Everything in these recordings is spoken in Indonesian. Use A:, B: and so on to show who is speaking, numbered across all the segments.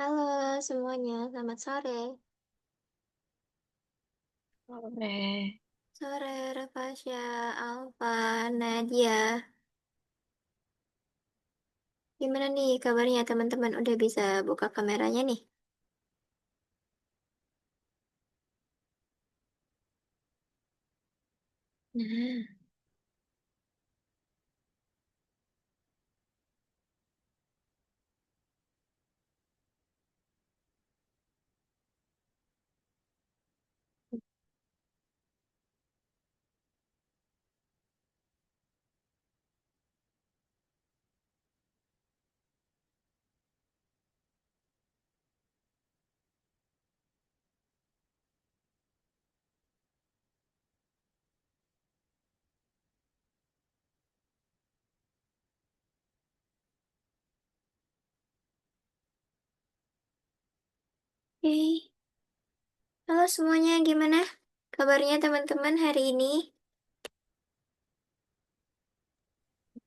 A: Halo semuanya, selamat sore.
B: Sore.
A: Sore, Rafasya, Alfa, Nadia. Gimana nih kabarnya teman-teman? Udah bisa buka kameranya nih? Nah, oke. Halo semuanya, gimana kabarnya teman-teman hari ini?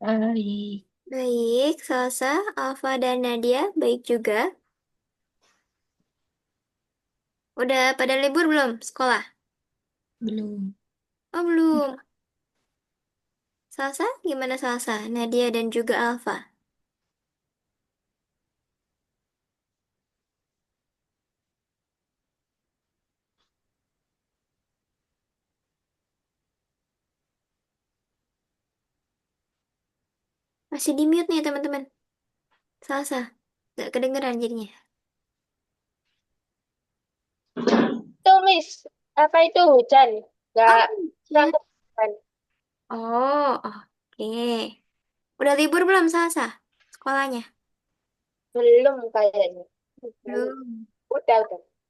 B: Baik,
A: Baik, Salsa, Alfa, dan Nadia, baik juga. Udah pada libur belum sekolah?
B: belum.
A: Oh, belum. Salsa, gimana Salsa, Nadia, dan juga Alfa? Masih di mute nih teman-teman. Salsa, nggak kedengeran jadinya.
B: Tulis, apa itu hujan? Nggak,
A: Oh,
B: kurang
A: iya.
B: kedengeran.
A: Oh, oke. Udah libur belum, Salsa? Sekolahnya?
B: Belum kayaknya. Belum.
A: Belum.
B: Udah.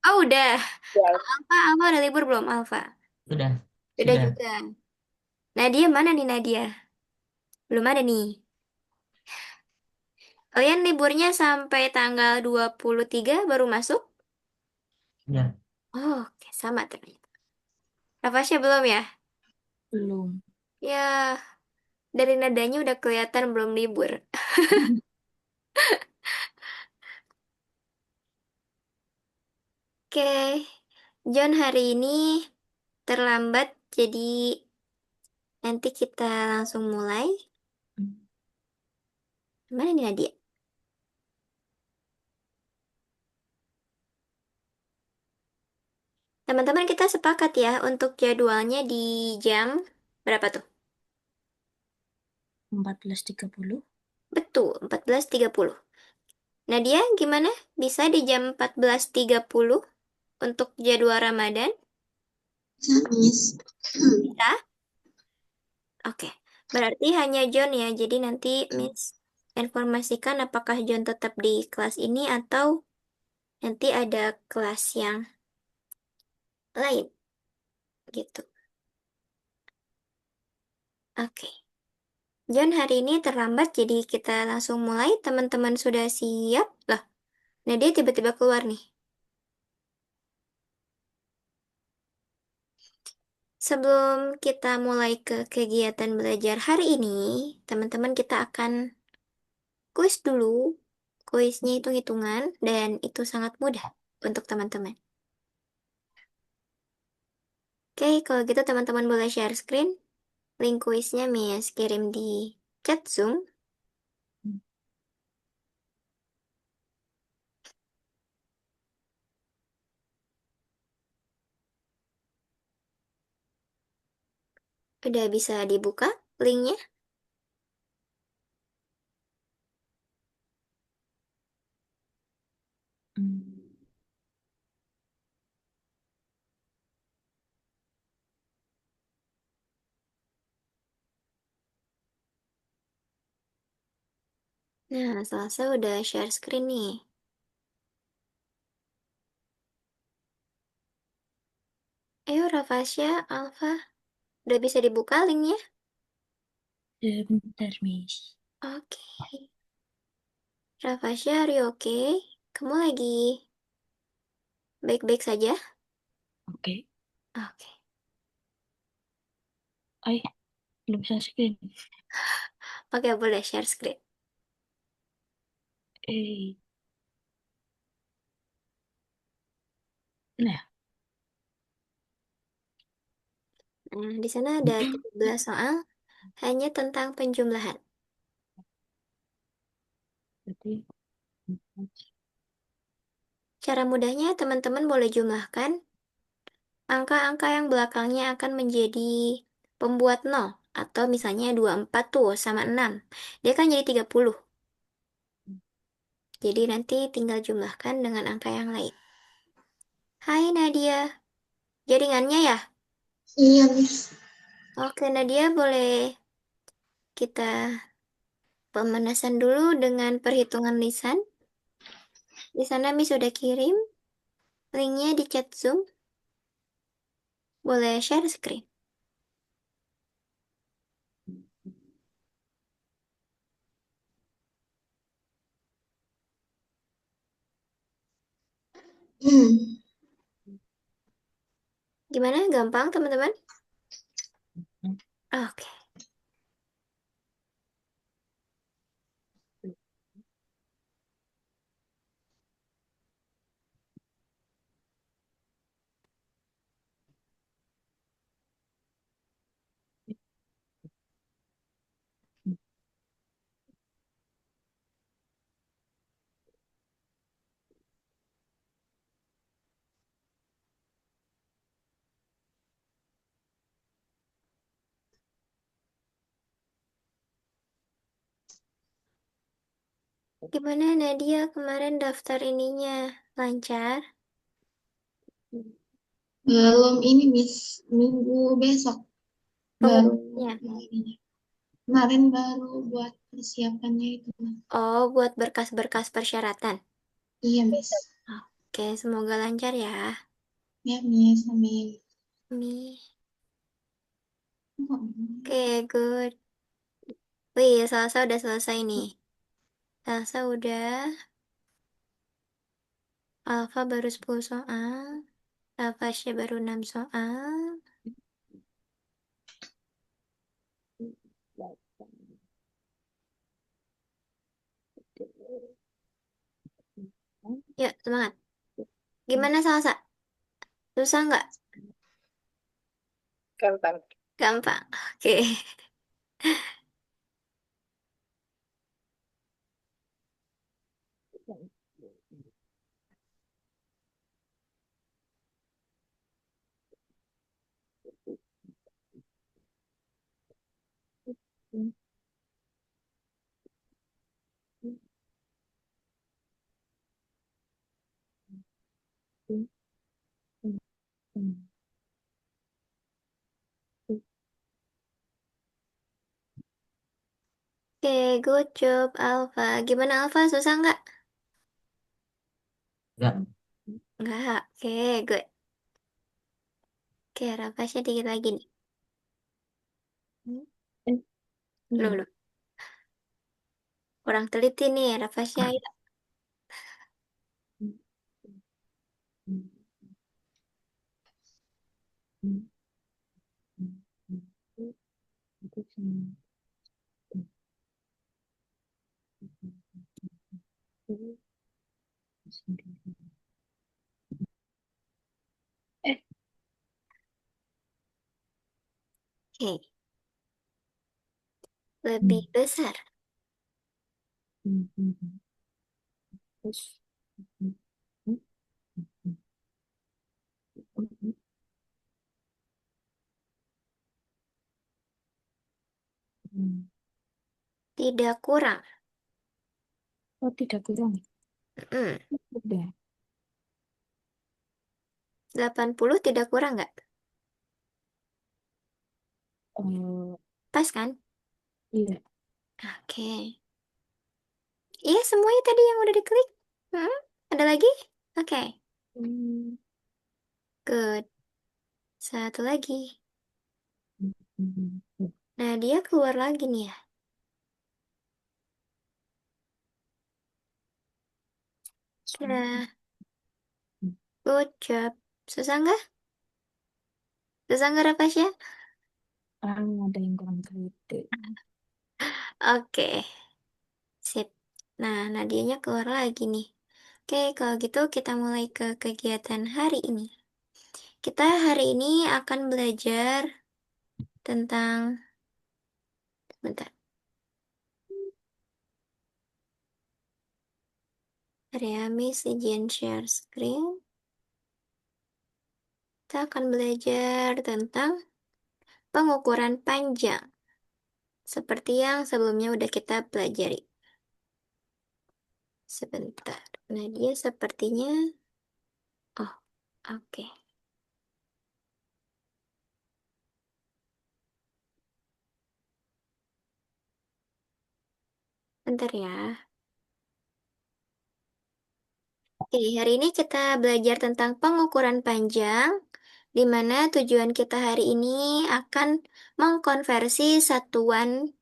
A: Oh, udah.
B: Ya,
A: Kalau Alfa udah libur belum, Alfa?
B: sudah,
A: Udah
B: sudah.
A: juga. Nadia mana nih, Nadia? Belum ada nih. Kalian liburnya sampai tanggal 23 baru masuk?
B: Ya,
A: Oh, oke, sama ternyata. Rafasya belum ya?
B: belum.
A: Ya, dari nadanya udah kelihatan belum libur. Oke, John hari ini terlambat, jadi nanti kita langsung mulai. Mana nih Nadia? Teman-teman kita sepakat ya untuk jadwalnya di jam berapa tuh?
B: 14.30.
A: Betul, 14.30. Nadia, gimana? Bisa di jam 14.30 untuk jadwal Ramadan?
B: Miss.
A: Bisa? Oke. Berarti hanya John ya. Jadi nanti Miss informasikan apakah John tetap di kelas ini atau nanti ada kelas yang lain gitu. Oke. John hari ini terlambat jadi kita langsung mulai. Teman-teman sudah siap? Loh, Nadia tiba-tiba keluar nih. Sebelum kita mulai ke kegiatan belajar hari ini, teman-teman kita akan kuis dulu. Kuisnya hitung-hitungan dan itu sangat mudah untuk teman-teman. Oke, kalau gitu teman-teman boleh share screen. Link kuisnya Miss kirim di chat Zoom. Udah bisa dibuka linknya. Nah, Salsa udah share screen nih. Ayo Rafasya, Alfa, udah bisa dibuka linknya?
B: Sebentar, Miss.
A: Oke. Rafasya, are you okay? Kamu lagi baik-baik saja?
B: Oke.
A: Oke.
B: Ay, belum bisa screen.
A: Oke, boleh share screen.
B: Eh, Nah,
A: Nah, di sana ada 13 soal hanya tentang penjumlahan.
B: berarti
A: Cara mudahnya, teman-teman boleh jumlahkan. Angka-angka yang belakangnya akan menjadi pembuat nol. Atau misalnya 24 tuh sama 6. Dia kan jadi 30. Jadi nanti tinggal jumlahkan dengan angka yang lain. Hai Nadia, jaringannya ya?
B: iya, Miss.
A: Oke Nadia, boleh kita pemanasan dulu dengan perhitungan lisan. Di sana Miss sudah kirim linknya di chat Zoom. Boleh share screen.
B: Hmm.
A: Gimana? Gampang teman-teman? Oke. Gimana Nadia kemarin daftar ininya? Lancar?
B: Belum ini, Miss. Minggu besok baru
A: Pengumumannya?
B: ininya. Kemarin baru buat persiapannya itu.
A: Oh, buat berkas-berkas persyaratan.
B: Iya, Miss.
A: Oke, semoga lancar ya.
B: Ya, Miss. Amin.
A: Mi.
B: Oh.
A: Oke, good. Wih, Salsa udah selesai nih. Salsa udah. Alfa baru 10 soal. Alfasya baru 6 soal. Yuk, semangat. Gimana Salsa? Susah nggak?
B: Gampang.
A: Gampang. Oke. Oke, good job Alfa. Gimana Alfa? Susah nggak?
B: Enggak.
A: Nggak. Oke, good. Oke, Rafasya dikit lagi nih. Hmm,
B: Eh,
A: Belum,
B: iya.
A: belum. Kurang teliti nih, Rafasya. Ayo.
B: Eh,
A: Oke, lebih besar.
B: terus
A: Tidak kurang.
B: oh tidak kurang.
A: Hmm,
B: Udah.
A: 80 tidak kurang nggak?
B: Eh,
A: Pas kan?
B: iya.
A: Oke. Iya, semuanya tadi yang udah diklik. Hmm, ada lagi? Oke,
B: Hmm.
A: good. Satu lagi. Nah, dia keluar lagi nih ya. Nah, good job. Susah nggak? Susah nggak, Rapasya?
B: Ah, ada yang kurang teliti.
A: Oke, sip. Nah, Nadianya keluar lagi nih. Oke, kalau gitu kita mulai ke kegiatan hari ini. Kita hari ini akan belajar tentang, bentar, area Miss izin share screen. Kita akan belajar tentang pengukuran panjang, seperti yang sebelumnya udah kita pelajari. Sebentar, nah dia sepertinya, oh oke, bentar ya. Oke, hari ini kita belajar tentang pengukuran panjang, di mana tujuan kita hari ini akan mengkonversi satuan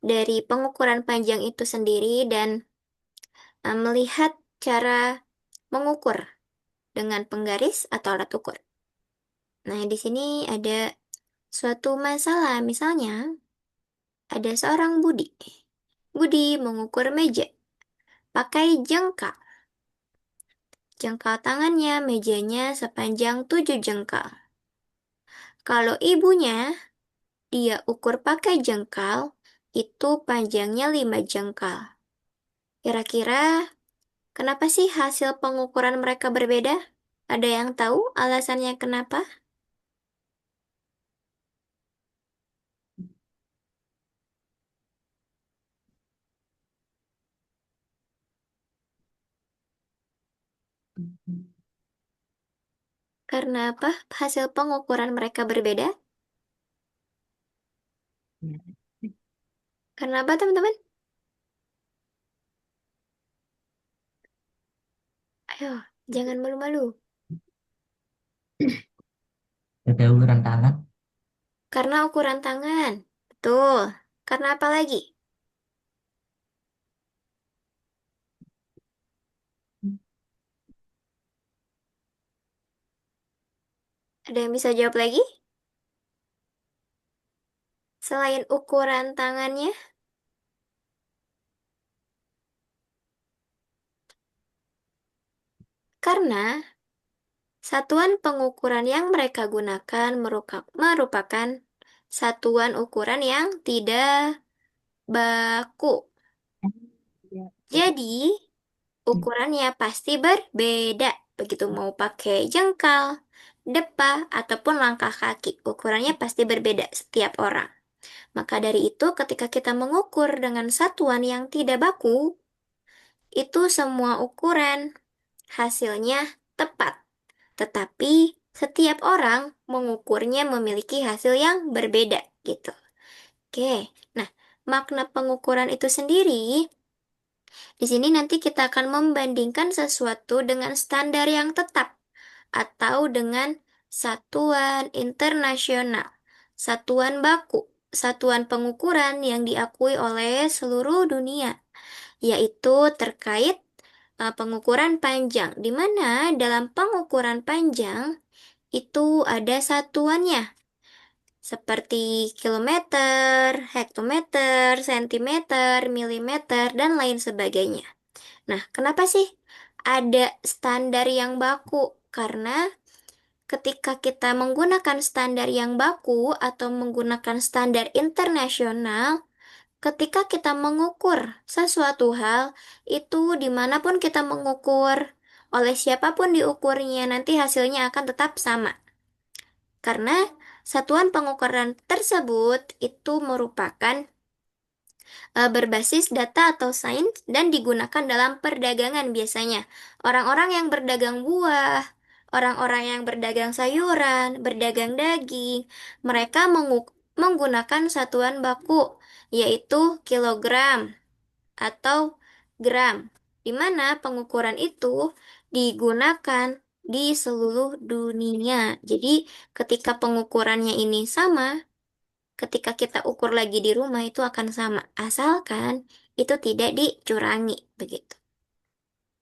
A: dari pengukuran panjang itu sendiri dan melihat cara mengukur dengan penggaris atau alat ukur. Nah, di sini ada suatu masalah, misalnya ada seorang Budi. Budi mengukur meja pakai jengkal. Jengkal tangannya, mejanya sepanjang 7 jengkal. Kalau ibunya, dia ukur pakai jengkal, itu panjangnya 5 jengkal. Kira-kira kenapa sih hasil pengukuran mereka berbeda? Ada yang tahu alasannya kenapa? Karena apa hasil pengukuran mereka berbeda? Karena apa, teman-teman? Ayo, jangan malu-malu.
C: Ada uluran tangan.
A: Karena ukuran tangan. Betul. Karena apa lagi? Ada yang bisa jawab lagi? Selain ukuran tangannya? Karena satuan pengukuran yang mereka gunakan merupakan satuan ukuran yang tidak baku. Jadi, ukurannya pasti berbeda. Begitu mau pakai jengkal, depa, ataupun langkah kaki, ukurannya pasti berbeda setiap orang. Maka dari itu, ketika kita mengukur dengan satuan yang tidak baku, itu semua ukuran hasilnya tepat. Tetapi setiap orang mengukurnya memiliki hasil yang berbeda gitu. Oke, nah makna pengukuran itu sendiri, di sini nanti kita akan membandingkan sesuatu dengan standar yang tetap atau dengan satuan internasional, satuan baku, satuan pengukuran yang diakui oleh seluruh dunia, yaitu terkait pengukuran panjang, di mana dalam pengukuran panjang itu ada satuannya, seperti kilometer, hektometer, sentimeter, milimeter, dan lain sebagainya. Nah, kenapa sih ada standar yang baku? Karena ketika kita menggunakan standar yang baku atau menggunakan standar internasional, ketika kita mengukur sesuatu hal, itu dimanapun kita mengukur, oleh siapapun diukurnya, nanti hasilnya akan tetap sama. Karena satuan pengukuran tersebut itu merupakan berbasis data atau sains dan digunakan dalam perdagangan biasanya. Orang-orang yang berdagang buah, orang-orang yang berdagang sayuran, berdagang daging, mereka menggunakan satuan baku, yaitu kilogram atau gram, di mana pengukuran itu digunakan di seluruh dunia. Jadi, ketika pengukurannya ini sama, ketika kita ukur lagi di rumah itu akan sama, asalkan itu tidak dicurangi, begitu.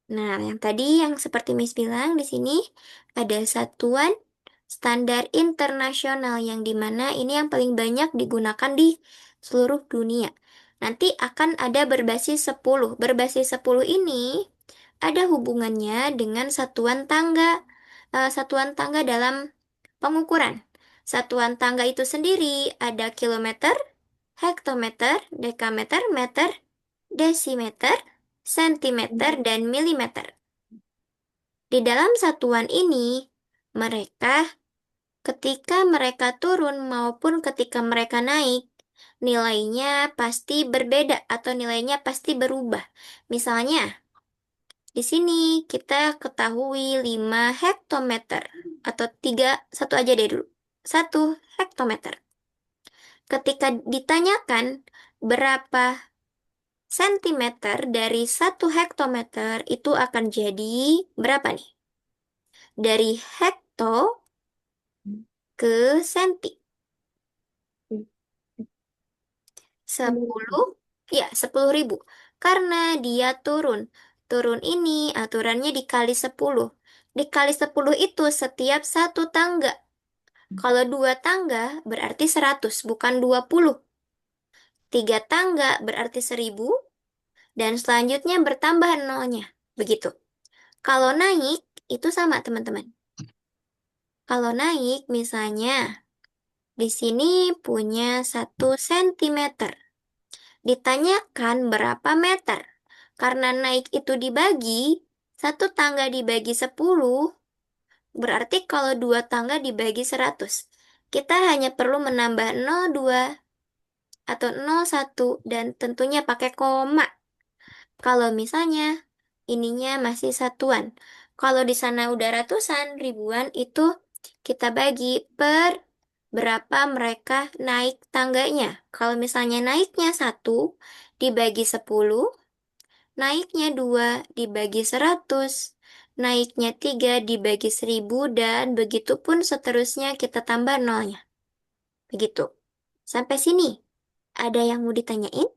A: Nah, yang tadi yang seperti Miss bilang di sini ada satuan standar internasional yang dimana ini yang paling banyak digunakan di seluruh dunia. Nanti akan ada berbasis 10. Berbasis 10 ini ada hubungannya dengan satuan tangga dalam pengukuran. Satuan tangga itu sendiri ada kilometer, hektometer, dekameter, meter, desimeter, sentimeter, dan milimeter. Di dalam satuan ini, mereka ketika mereka turun maupun ketika mereka naik, nilainya pasti berbeda atau nilainya pasti berubah. Misalnya, di sini kita ketahui 5 hektometer atau 3, satu aja deh dulu. 1 hektometer. Ketika ditanyakan berapa sentimeter dari 1 hektometer itu akan jadi berapa nih? Dari hekto ke senti. 10, ya 10.000. Karena dia turun. Turun ini aturannya dikali 10. Dikali 10 itu setiap satu tangga. Kalau 2 tangga berarti 100, bukan 20. 3 tangga berarti 1000, dan selanjutnya bertambah nolnya. Begitu. Kalau naik, itu sama teman-teman. Kalau naik, misalnya, di sini punya 1 sentimeter. Ditanyakan berapa meter. Karena naik itu dibagi, 1 tangga dibagi 10, berarti kalau 2 tangga dibagi 100. Kita hanya perlu menambah 02 atau 01 dan tentunya pakai koma. Kalau misalnya ininya masih satuan. Kalau di sana udah ratusan, ribuan, itu kita bagi per berapa mereka naik tangganya. Kalau misalnya naiknya 1 dibagi 10, naiknya 2 dibagi 100, naiknya 3 dibagi 1000, dan begitu pun seterusnya kita tambah nolnya. Begitu. Sampai sini, ada yang mau ditanyain?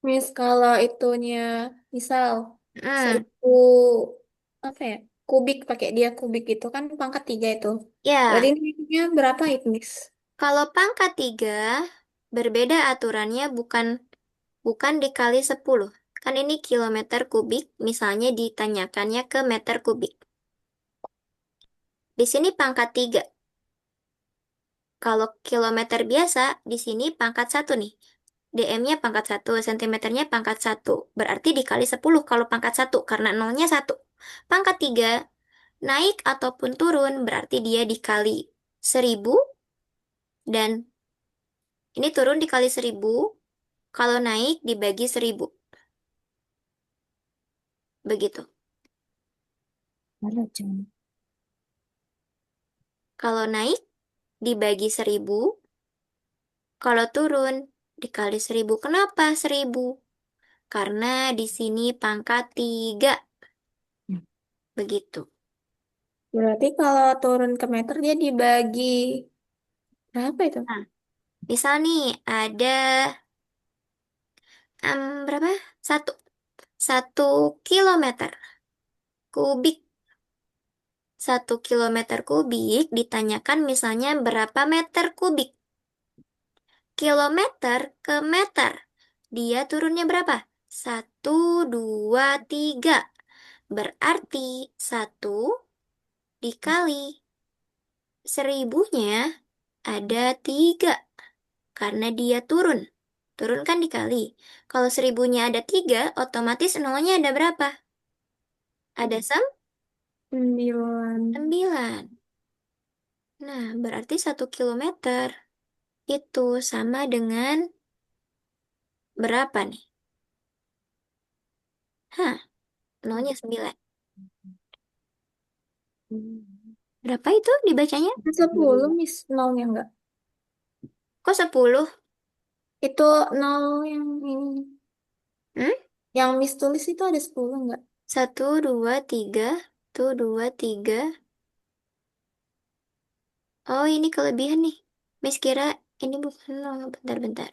B: Miss, kalau itunya, misal
A: Hmm,
B: 1.000 kubik, pakai dia kubik itu kan pangkat 3 itu. Berarti
A: ya.
B: ini berapa itu, Miss?
A: Kalau pangkat 3, berbeda aturannya, bukan bukan dikali 10. Kan ini kilometer kubik, misalnya ditanyakannya ke meter kubik. Di sini pangkat 3. Kalau kilometer biasa, di sini pangkat 1 nih. DM-nya pangkat 1, sentimeternya pangkat 1. Berarti dikali 10 kalau pangkat 1, karena nolnya 1. Pangkat 3, naik ataupun turun, berarti dia dikali 1000, dan ini turun dikali 1000, kalau naik dibagi 1000. Begitu.
B: Mana, Cem?
A: Kalau naik dibagi 1000, kalau turun dikali 1000. Kenapa 1000? Karena di sini pangkat 3. Begitu.
B: Berarti kalau turun ke meter dia dibagi berapa itu?
A: Nah, misal nih ada berapa? Satu. 1 kilometer kubik. 1 kilometer kubik ditanyakan misalnya berapa meter kubik. Kilometer ke meter. Dia turunnya berapa? 1, 2, 3. Berarti 1 dikali 1000-nya ada 3. Karena dia turun. Turun kan dikali. Kalau 1000-nya ada 3, otomatis nolnya ada berapa? Ada
B: 9.
A: 9. Nah, berarti 1 kilometer itu sama dengan berapa nih? Hah, nolnya 9. Berapa itu dibacanya?
B: 10, Miss. Nolnya enggak.
A: Kok 10?
B: Itu nol yang ini.
A: Hmm?
B: Yang Miss tulis itu ada 10 enggak?
A: 1, 2, 3. Tuh, 2, 3. Oh, ini kelebihan nih. Miss kira ini bukan nol. Bentar-bentar.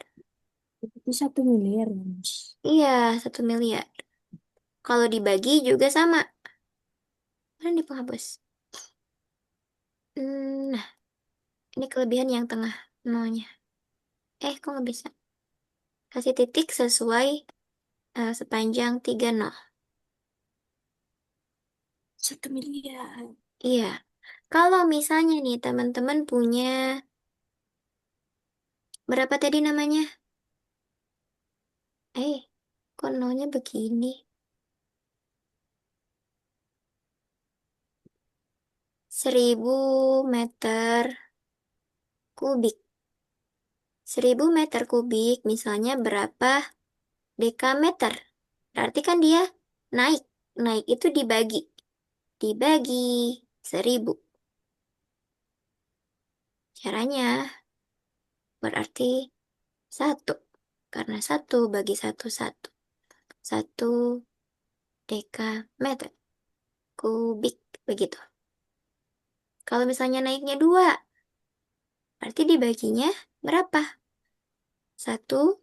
B: Itu 1 miliar, Miss.
A: Iya, 1 miliar. Kalau dibagi juga sama. Mana di penghapus? Nah, ini kelebihan yang tengah nolnya. Kok nggak bisa? Kasih titik sesuai sepanjang 3 nol.
B: 1 miliar.
A: Iya. Kalau misalnya nih teman-teman punya berapa tadi namanya? Eh, kok nolnya begini? 1.000 meter kubik. 1.000 meter kubik misalnya berapa dekameter? Berarti kan dia naik. Naik itu dibagi. Dibagi 1.000. Caranya berarti satu. Karena satu bagi satu, satu. 1 dekameter kubik. Begitu. Kalau misalnya naiknya 2, berarti dibaginya berapa? 1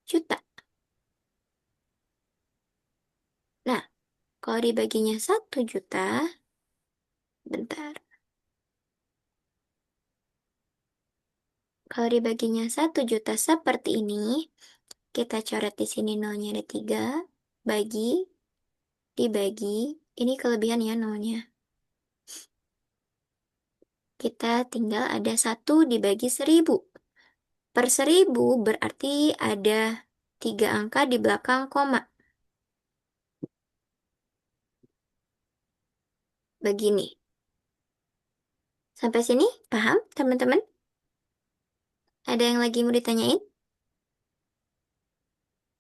A: juta. Nah, kalau dibaginya 1 juta, bentar. Kalau dibaginya 1 juta seperti ini, kita coret di sini nolnya ada 3, bagi, dibagi, ini kelebihan ya nolnya. Kita tinggal ada 1 dibagi 1.000. Per 1.000 berarti ada 3 angka di belakang koma. Begini. Sampai sini, paham teman-teman? Ada yang lagi mau ditanyain?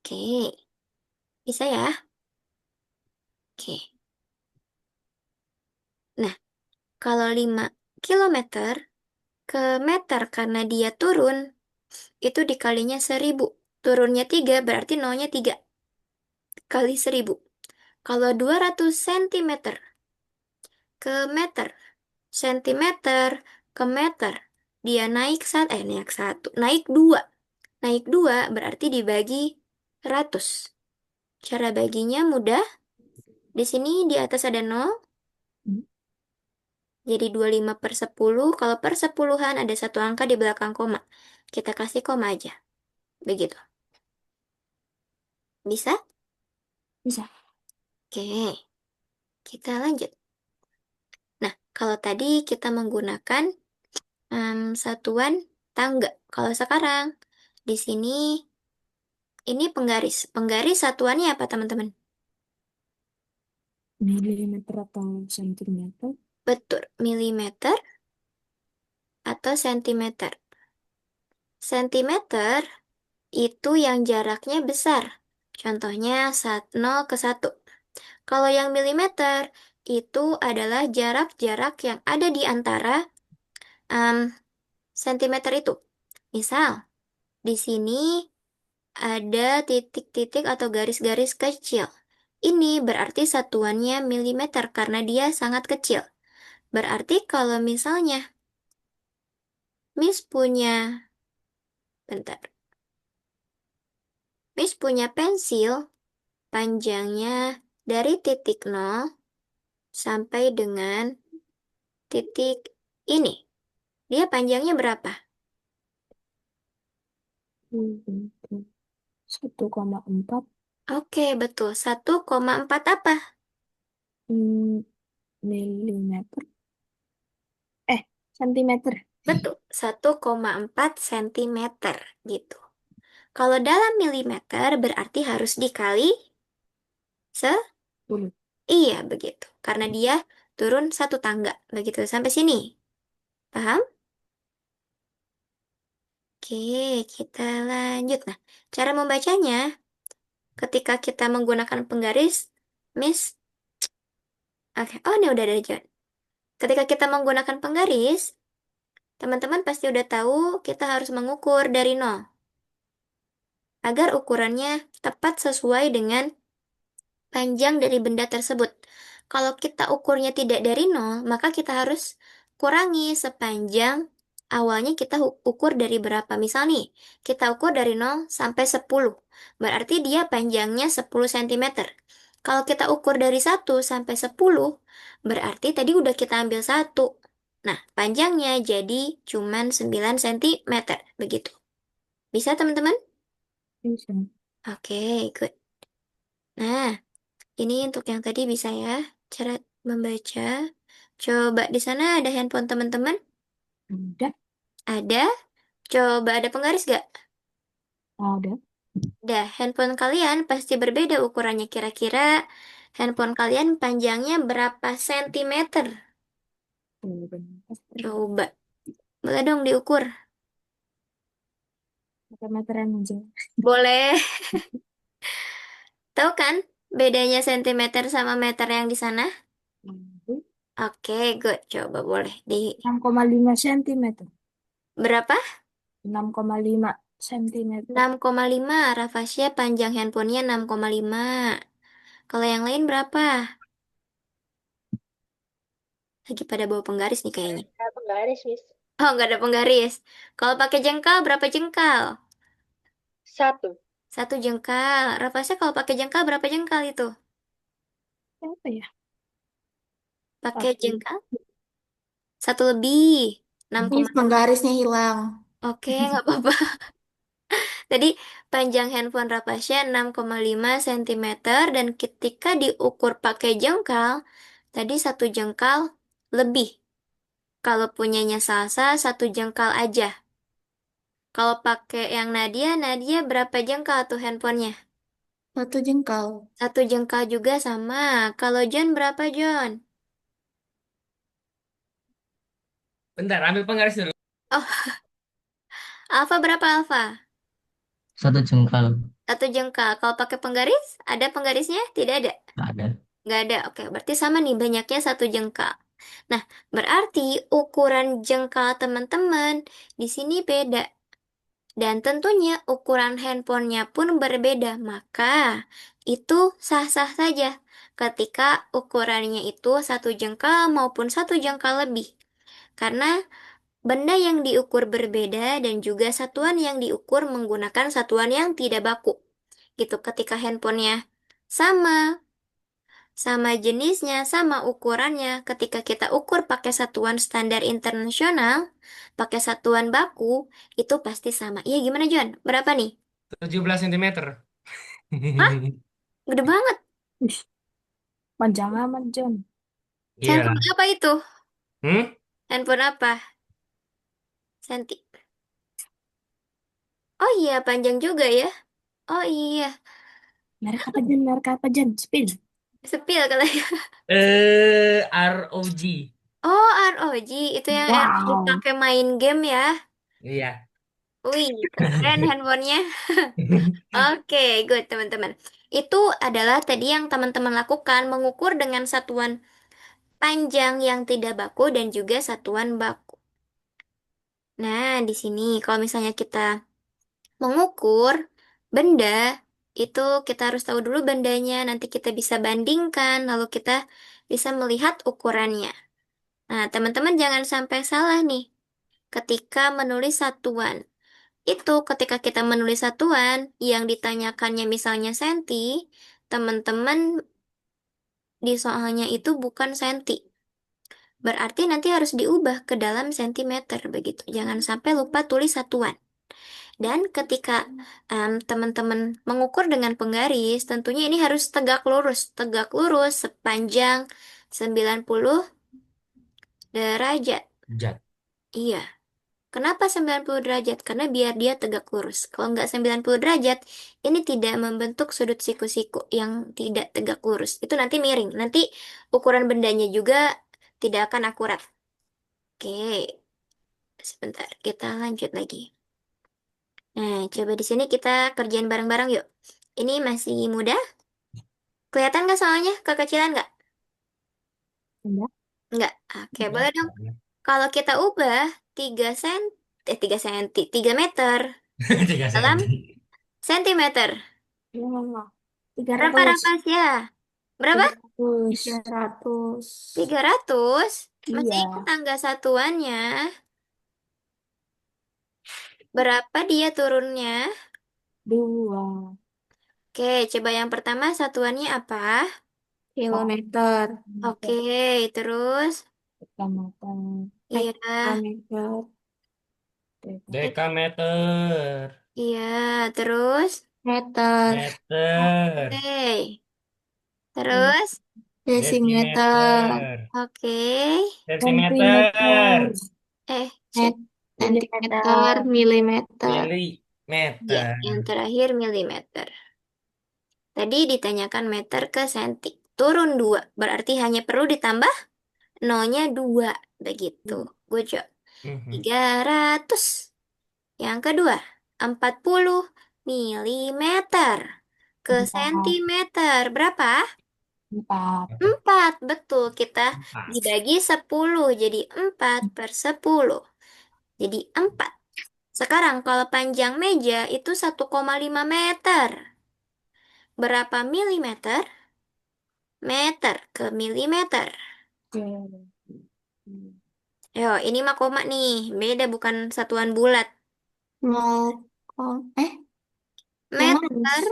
A: Oke, bisa ya? Oke. Nah, kalau 5 kilometer ke meter karena dia turun, itu dikalinya 1.000. Turunnya 3 berarti nolnya 3 kali 1.000. Kalau 200 cm ke meter, sentimeter ke meter, dia naik satu, naik 2. Naik 2 berarti dibagi 100. Cara baginya mudah. Di sini di atas ada 0, jadi 25/10. Kalau per sepuluhan ada satu angka di belakang koma. Kita kasih koma aja. Begitu. Bisa?
B: Bisa.
A: Oke, kita lanjut. Nah, kalau tadi kita menggunakan satuan tangga. Kalau sekarang, di sini ini penggaris. Penggaris satuannya apa, teman-teman?
B: Milimeter atau sentimeter?
A: Betul, milimeter atau sentimeter. Sentimeter itu yang jaraknya besar. Contohnya 0 ke 1. Kalau yang milimeter itu adalah jarak-jarak yang ada di antara em, sentimeter itu. Misal, di sini ada titik-titik atau garis-garis kecil. Ini berarti satuannya milimeter karena dia sangat kecil. Berarti kalau misalnya Miss punya, bentar, Miss punya pensil panjangnya dari titik 0 sampai dengan titik ini. Dia panjangnya berapa?
B: 1,4
A: Oke, betul. 1,4 apa?
B: milimeter. Sentimeter.
A: Betul, 1,4 sentimeter gitu. Kalau dalam milimeter berarti harus dikali se
B: Sepuluh.
A: iya begitu. Karena dia turun satu tangga. Begitu sampai sini. Paham? Oke, kita lanjut. Nah, cara membacanya ketika kita menggunakan penggaris, Miss. Oke, oh ini udah ada jawaban. Ketika kita menggunakan penggaris, teman-teman pasti udah tahu kita harus mengukur dari nol agar ukurannya tepat sesuai dengan panjang dari benda tersebut. Kalau kita ukurnya tidak dari nol, maka kita harus kurangi sepanjang awalnya kita ukur dari berapa. Misal nih, kita ukur dari 0 sampai 10. Berarti dia panjangnya 10 cm. Kalau kita ukur dari 1 sampai 10, berarti tadi udah kita ambil 1. Nah, panjangnya jadi cuman 9 cm. Begitu. Bisa, teman-teman?
B: Bisa.
A: Oke, good. Nah, ini untuk yang tadi bisa ya. Cara Membaca. Coba di sana ada handphone teman-teman?
B: Udah,
A: Ada. Coba ada penggaris gak?
B: ada.
A: Dah, handphone kalian pasti berbeda ukurannya. Kira-kira handphone kalian panjangnya berapa sentimeter?
B: Udah.
A: Coba. Boleh dong diukur.
B: Meter-meteran aja.
A: Boleh. Tahu kan bedanya sentimeter sama meter yang di sana?
B: Itu
A: Oke, good. Coba boleh di
B: 6,5 sentimeter.
A: berapa?
B: 6,5 sentimeter.
A: 6,5. Rafasya panjang handphonenya 6,5. Kalau yang lain berapa? Lagi pada bawa penggaris nih kayaknya.
B: Ada penggaris, Miss.
A: Oh, nggak ada penggaris. Kalau pakai jengkal, berapa jengkal?
B: 1.
A: 1 jengkal. Rafasya kalau pakai jengkal, berapa jengkal itu?
B: Apa ya?
A: Pakai
B: Satu.
A: jengkal? 1 lebih. 6,
B: Miss, penggarisnya hilang.
A: oke, nggak apa-apa. Tadi panjang handphone Rapasya 6,5 cm dan ketika diukur pakai jengkal, tadi 1 jengkal lebih. Kalau punyanya Salsa 1 jengkal aja. Kalau pakai yang Nadia, Nadia berapa jengkal tuh handphonenya?
B: 1 jengkal.
A: 1 jengkal juga sama. Kalau John berapa John?
C: Bentar, ambil penggaris dulu.
A: Oh, Alfa berapa Alfa?
C: 1 jengkal.
A: 1 jengkal. Kalau pakai penggaris, ada penggarisnya? Tidak ada.
C: Nggak ada.
A: Nggak ada. Oke, berarti sama nih banyaknya 1 jengkal. Nah, berarti ukuran jengkal teman-teman di sini beda. Dan tentunya ukuran handphonenya pun berbeda. Maka itu sah-sah saja ketika ukurannya itu 1 jengkal maupun 1 jengkal lebih. Karena benda yang diukur berbeda dan juga satuan yang diukur menggunakan satuan yang tidak baku. Gitu, ketika handphonenya sama, sama jenisnya, sama ukurannya. Ketika kita ukur pakai satuan standar internasional, pakai satuan baku, itu pasti sama. Iya, gimana, John? Berapa nih?
C: 17 cm.
A: Hah? Gede banget.
B: Ih, panjang amat, John.
C: Iya.
A: Handphone apa itu?
C: Hmm?
A: Handphone apa? Senti. Oh iya, panjang juga ya. Oh iya,
B: Merek apa, John? Merek apa, John? Spill.
A: sepil kali ya.
C: ROG.
A: Oh, ROG. Itu yang enak
B: Wow.
A: dipakai main game ya.
C: Iya.
A: Wih, keren handphonenya. Oke, good teman-teman. Itu adalah tadi yang teman-teman lakukan, mengukur dengan satuan panjang yang tidak baku dan juga satuan baku. Nah, di sini kalau misalnya kita mengukur benda, itu kita harus tahu dulu bendanya, nanti kita bisa bandingkan, lalu kita bisa melihat ukurannya. Nah, teman-teman jangan sampai salah nih ketika menulis satuan. Itu ketika kita menulis satuan yang ditanyakannya misalnya senti, teman-teman di soalnya itu bukan senti. Berarti nanti harus diubah ke dalam sentimeter begitu. Jangan sampai lupa tulis satuan. Dan ketika teman-teman mengukur dengan penggaris, tentunya ini harus tegak lurus sepanjang 90 derajat.
C: Jat.
A: Iya. Kenapa 90 derajat? Karena biar dia tegak lurus. Kalau nggak 90 derajat, ini tidak membentuk sudut siku-siku yang tidak tegak lurus. Itu nanti miring. Nanti ukuran bendanya juga tidak akan akurat. Oke, sebentar. Kita lanjut lagi. Nah, coba di sini kita kerjain bareng-bareng yuk. Ini masih mudah. Kelihatan nggak soalnya? Kekecilan nggak?
B: Enggak.
A: Nggak. Oke,
C: Enggak.
A: boleh dong. Kalau kita ubah 3 3 senti, 3 meter
C: 3
A: dalam
C: senti.
A: sentimeter.
B: Ya, tiga
A: Berapa
B: ratus
A: Rafasya? Berapa?
B: 300.
A: 300. 300. Masih
B: Iya.
A: ingat tangga satuannya? Berapa dia turunnya?
B: 2
A: Oke, coba yang pertama satuannya apa?
B: kilometer.
A: Oke, terus?
B: Kecamatan.
A: Iya,
B: Kilometer.
C: Dekameter.
A: iya, terus?
B: Meter.
C: Meter.
A: Oke, terus?
B: Desimeter.
C: Desimeter.
A: Oke.
C: Sentimeter.
A: Eh,
B: Met, Sentimeter.
A: milimeter.
B: Milimeter.
A: Ya,
C: Milimeter.
A: yang terakhir milimeter. Tadi ditanyakan meter ke senti. Turun 2, berarti hanya perlu ditambah nolnya 2. Begitu. Good job.
C: Mhm.
A: 300. Yang kedua, 40 milimeter ke
B: Empat.
A: sentimeter. Berapa?
B: Empat.
A: 4. Betul. Kita
C: Empat.
A: dibagi 10. Jadi 4 per 10. Jadi 4. Sekarang kalau panjang meja itu 1,5 meter. Berapa milimeter? Meter ke milimeter.
B: Oke.
A: Yo, ini mah koma nih. Beda bukan satuan bulat.
B: Nol yang mana Miss?
A: Meter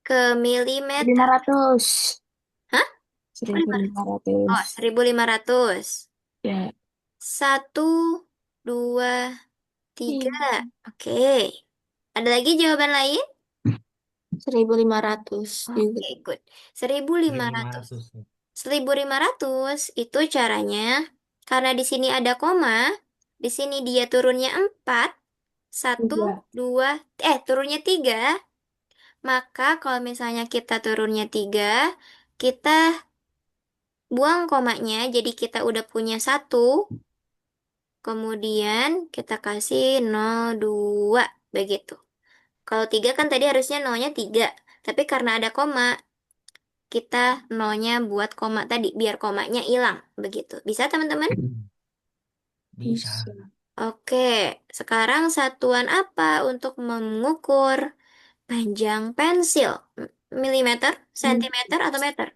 A: ke
B: Lima
A: milimeter.
B: ratus.
A: Hah? Kok
B: Seribu
A: 500?
B: lima
A: Oh,
B: ratus.
A: 1.500.
B: Ya.
A: Satu, dua, tiga.
B: Iya.
A: Oke. Ada lagi jawaban lain?
B: 1.500 juga.
A: Oke, good. 1.500.
C: 1.500.
A: 1.500 itu caranya, karena di sini ada koma, di sini dia turunnya 4, satu,
B: Tiga.
A: 2, turunnya 3, maka kalau misalnya kita turunnya 3, kita buang komanya, jadi kita udah punya 1, kemudian kita kasih 0,2, begitu. Kalau 3 kan tadi harusnya nolnya 3, tapi karena ada koma, kita nolnya buat koma tadi, biar komanya hilang, begitu. Bisa teman-teman?
B: Bisa.
C: Bisa.
A: Oke, sekarang satuan apa untuk mengukur panjang pensil? Milimeter, sentimeter, atau meter?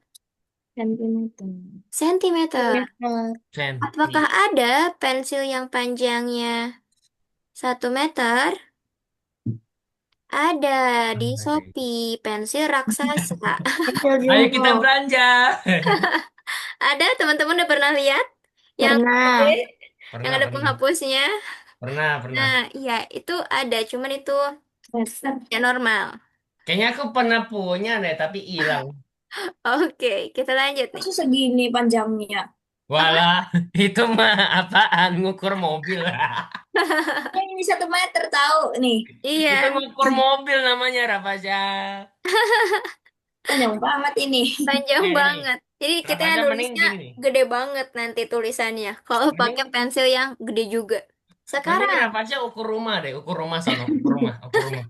B: Sentimeter.
A: Sentimeter.
B: Meter.
A: Apakah
C: Senti.
A: ada pensil yang panjangnya 1 meter? Ada di Shopee, pensil raksasa.
B: Kecil
C: Ayo
B: jumbo.
C: kita belanja.
A: Ada teman-teman udah pernah lihat yang gede,
B: Pernah.
A: yang
C: Pernah,
A: ada
C: pernah.
A: penghapusnya?
C: Pernah, pernah.
A: Nah, iya itu ada, cuman itu
B: Meter.
A: ya normal.
C: Kayaknya aku pernah punya deh, tapi hilang.
A: Oke, kita lanjut nih.
B: Masa segini panjangnya?
A: Apa?
C: Walah, itu mah apaan? Ngukur mobil.
B: Ini 1 meter tahu nih.
C: Itu
A: Iya,
C: ngukur mobil namanya, Rafaja.
B: Panjang banget ini.
A: panjang
C: Eh,
A: banget. Jadi kita
C: Rafaja mending
A: nulisnya
C: gini nih.
A: gede banget nanti tulisannya. Kalau pakai
C: Mending,
A: pensil yang gede juga.
C: mending
A: Sekarang,
C: Rafaja ukur rumah deh. Ukur rumah sono. Ukur rumah. Ukur rumah.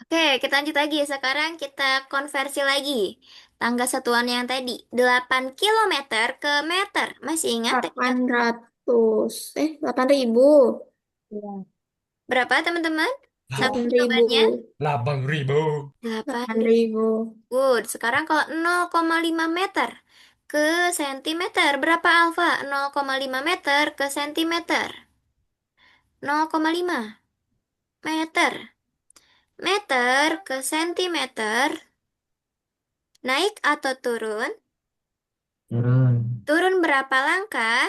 A: oke, kita lanjut lagi. Sekarang kita konversi lagi. Tangga satuan yang tadi, 8 kilometer ke meter. Masih ingat ya?
B: 800. 8.000.
A: Iya. Berapa teman-teman? Sama
B: 8.000.
A: jawabannya?
C: 8.000.
A: 8.
B: 8.000.
A: Good. Sekarang kalau 0,5 meter ke sentimeter, berapa alfa? 0,5 meter ke sentimeter. 0,5 meter. Meter ke sentimeter. Naik atau turun?
C: Turun.
A: Turun berapa langkah?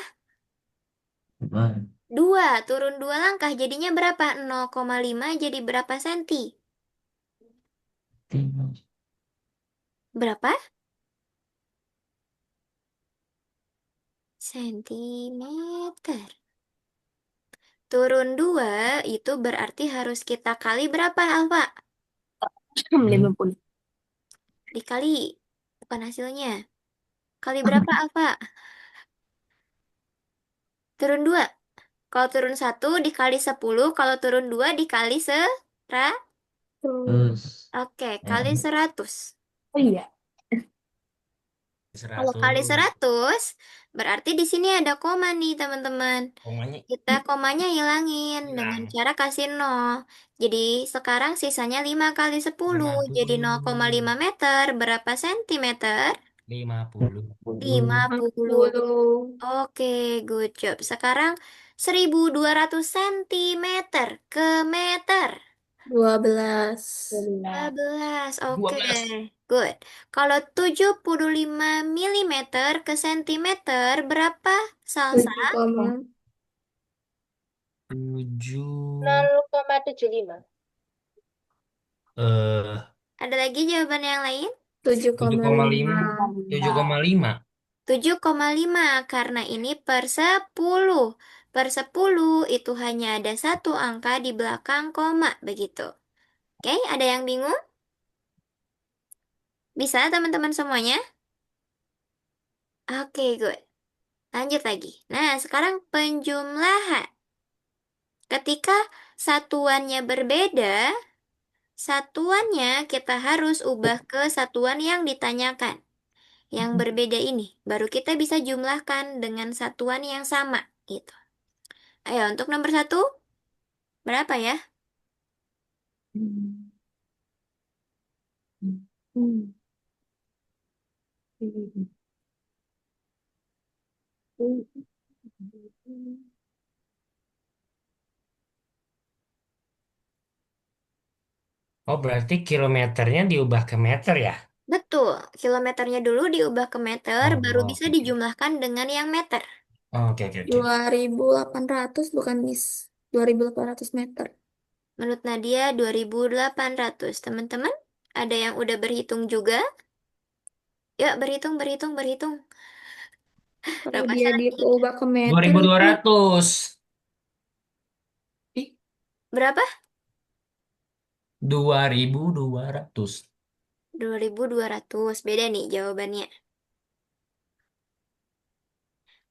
C: Turun.
A: 2. Turun 2 langkah. Jadinya berapa? 0,5 jadi berapa senti? Berapa? Sentimeter. Turun 2 itu berarti harus kita kali berapa, Alfa?
B: 50.
A: Dikali, bukan hasilnya. Kali berapa, Alfa? Turun 2. Kalau turun 1 dikali 10, kalau turun 2 dikali
C: Terus.
A: Oke, kali 100.
B: Oh iya.
A: Kalau kali
C: 100.
A: 100, berarti di sini ada koma nih, teman-teman.
C: Pokoknya
A: Kita komanya hilangin dengan
C: hilang.
A: cara kasih 0. Jadi sekarang sisanya 5 kali 10. Jadi 0,5
C: 50.
A: meter. Berapa sentimeter?
C: 50.
A: 50.
B: 50.
A: Oke, good job. Sekarang 1.200 sentimeter ke meter.
B: 12.
A: 12. Oke,
C: 12.
A: good. Kalau 75 milimeter ke sentimeter, berapa salsa?
C: 7.
A: 0,75.
C: Eh,
A: Ada lagi jawaban yang lain?
B: tujuh
C: tujuh
B: koma
C: koma
B: lima
C: lima 7,5.
A: 7,5 karena ini per 10. Per 10 itu hanya ada satu angka di belakang koma, begitu. Oke, ada yang bingung? Bisa teman-teman semuanya? Oke, good. Lanjut lagi. Nah, sekarang penjumlahan. Ketika satuannya berbeda, satuannya kita harus ubah ke satuan yang ditanyakan. Yang berbeda ini, baru kita bisa jumlahkan dengan satuan yang sama, gitu. Ayo, untuk nomor satu, berapa ya?
C: Oh, berarti kilometernya diubah ke meter ya?
A: Betul, kilometernya dulu diubah ke meter,
C: Oh,
A: baru bisa
C: oke, oke.
A: dijumlahkan dengan yang meter.
C: Oh, oke, oke, oke.
B: 2.800 bukan Miss. 2.800 meter.
A: Menurut Nadia, 2.800. Teman-teman, ada yang udah berhitung juga? Yuk, berhitung, berhitung, berhitung.
B: Kalau
A: Berapa
B: dia
A: saatnya?
B: diubah ke
C: Dua
B: meter
C: ribu dua
B: itu
C: ratus. Ih,
A: Berapa?
C: 2.200.
A: 2.200. Beda nih jawabannya.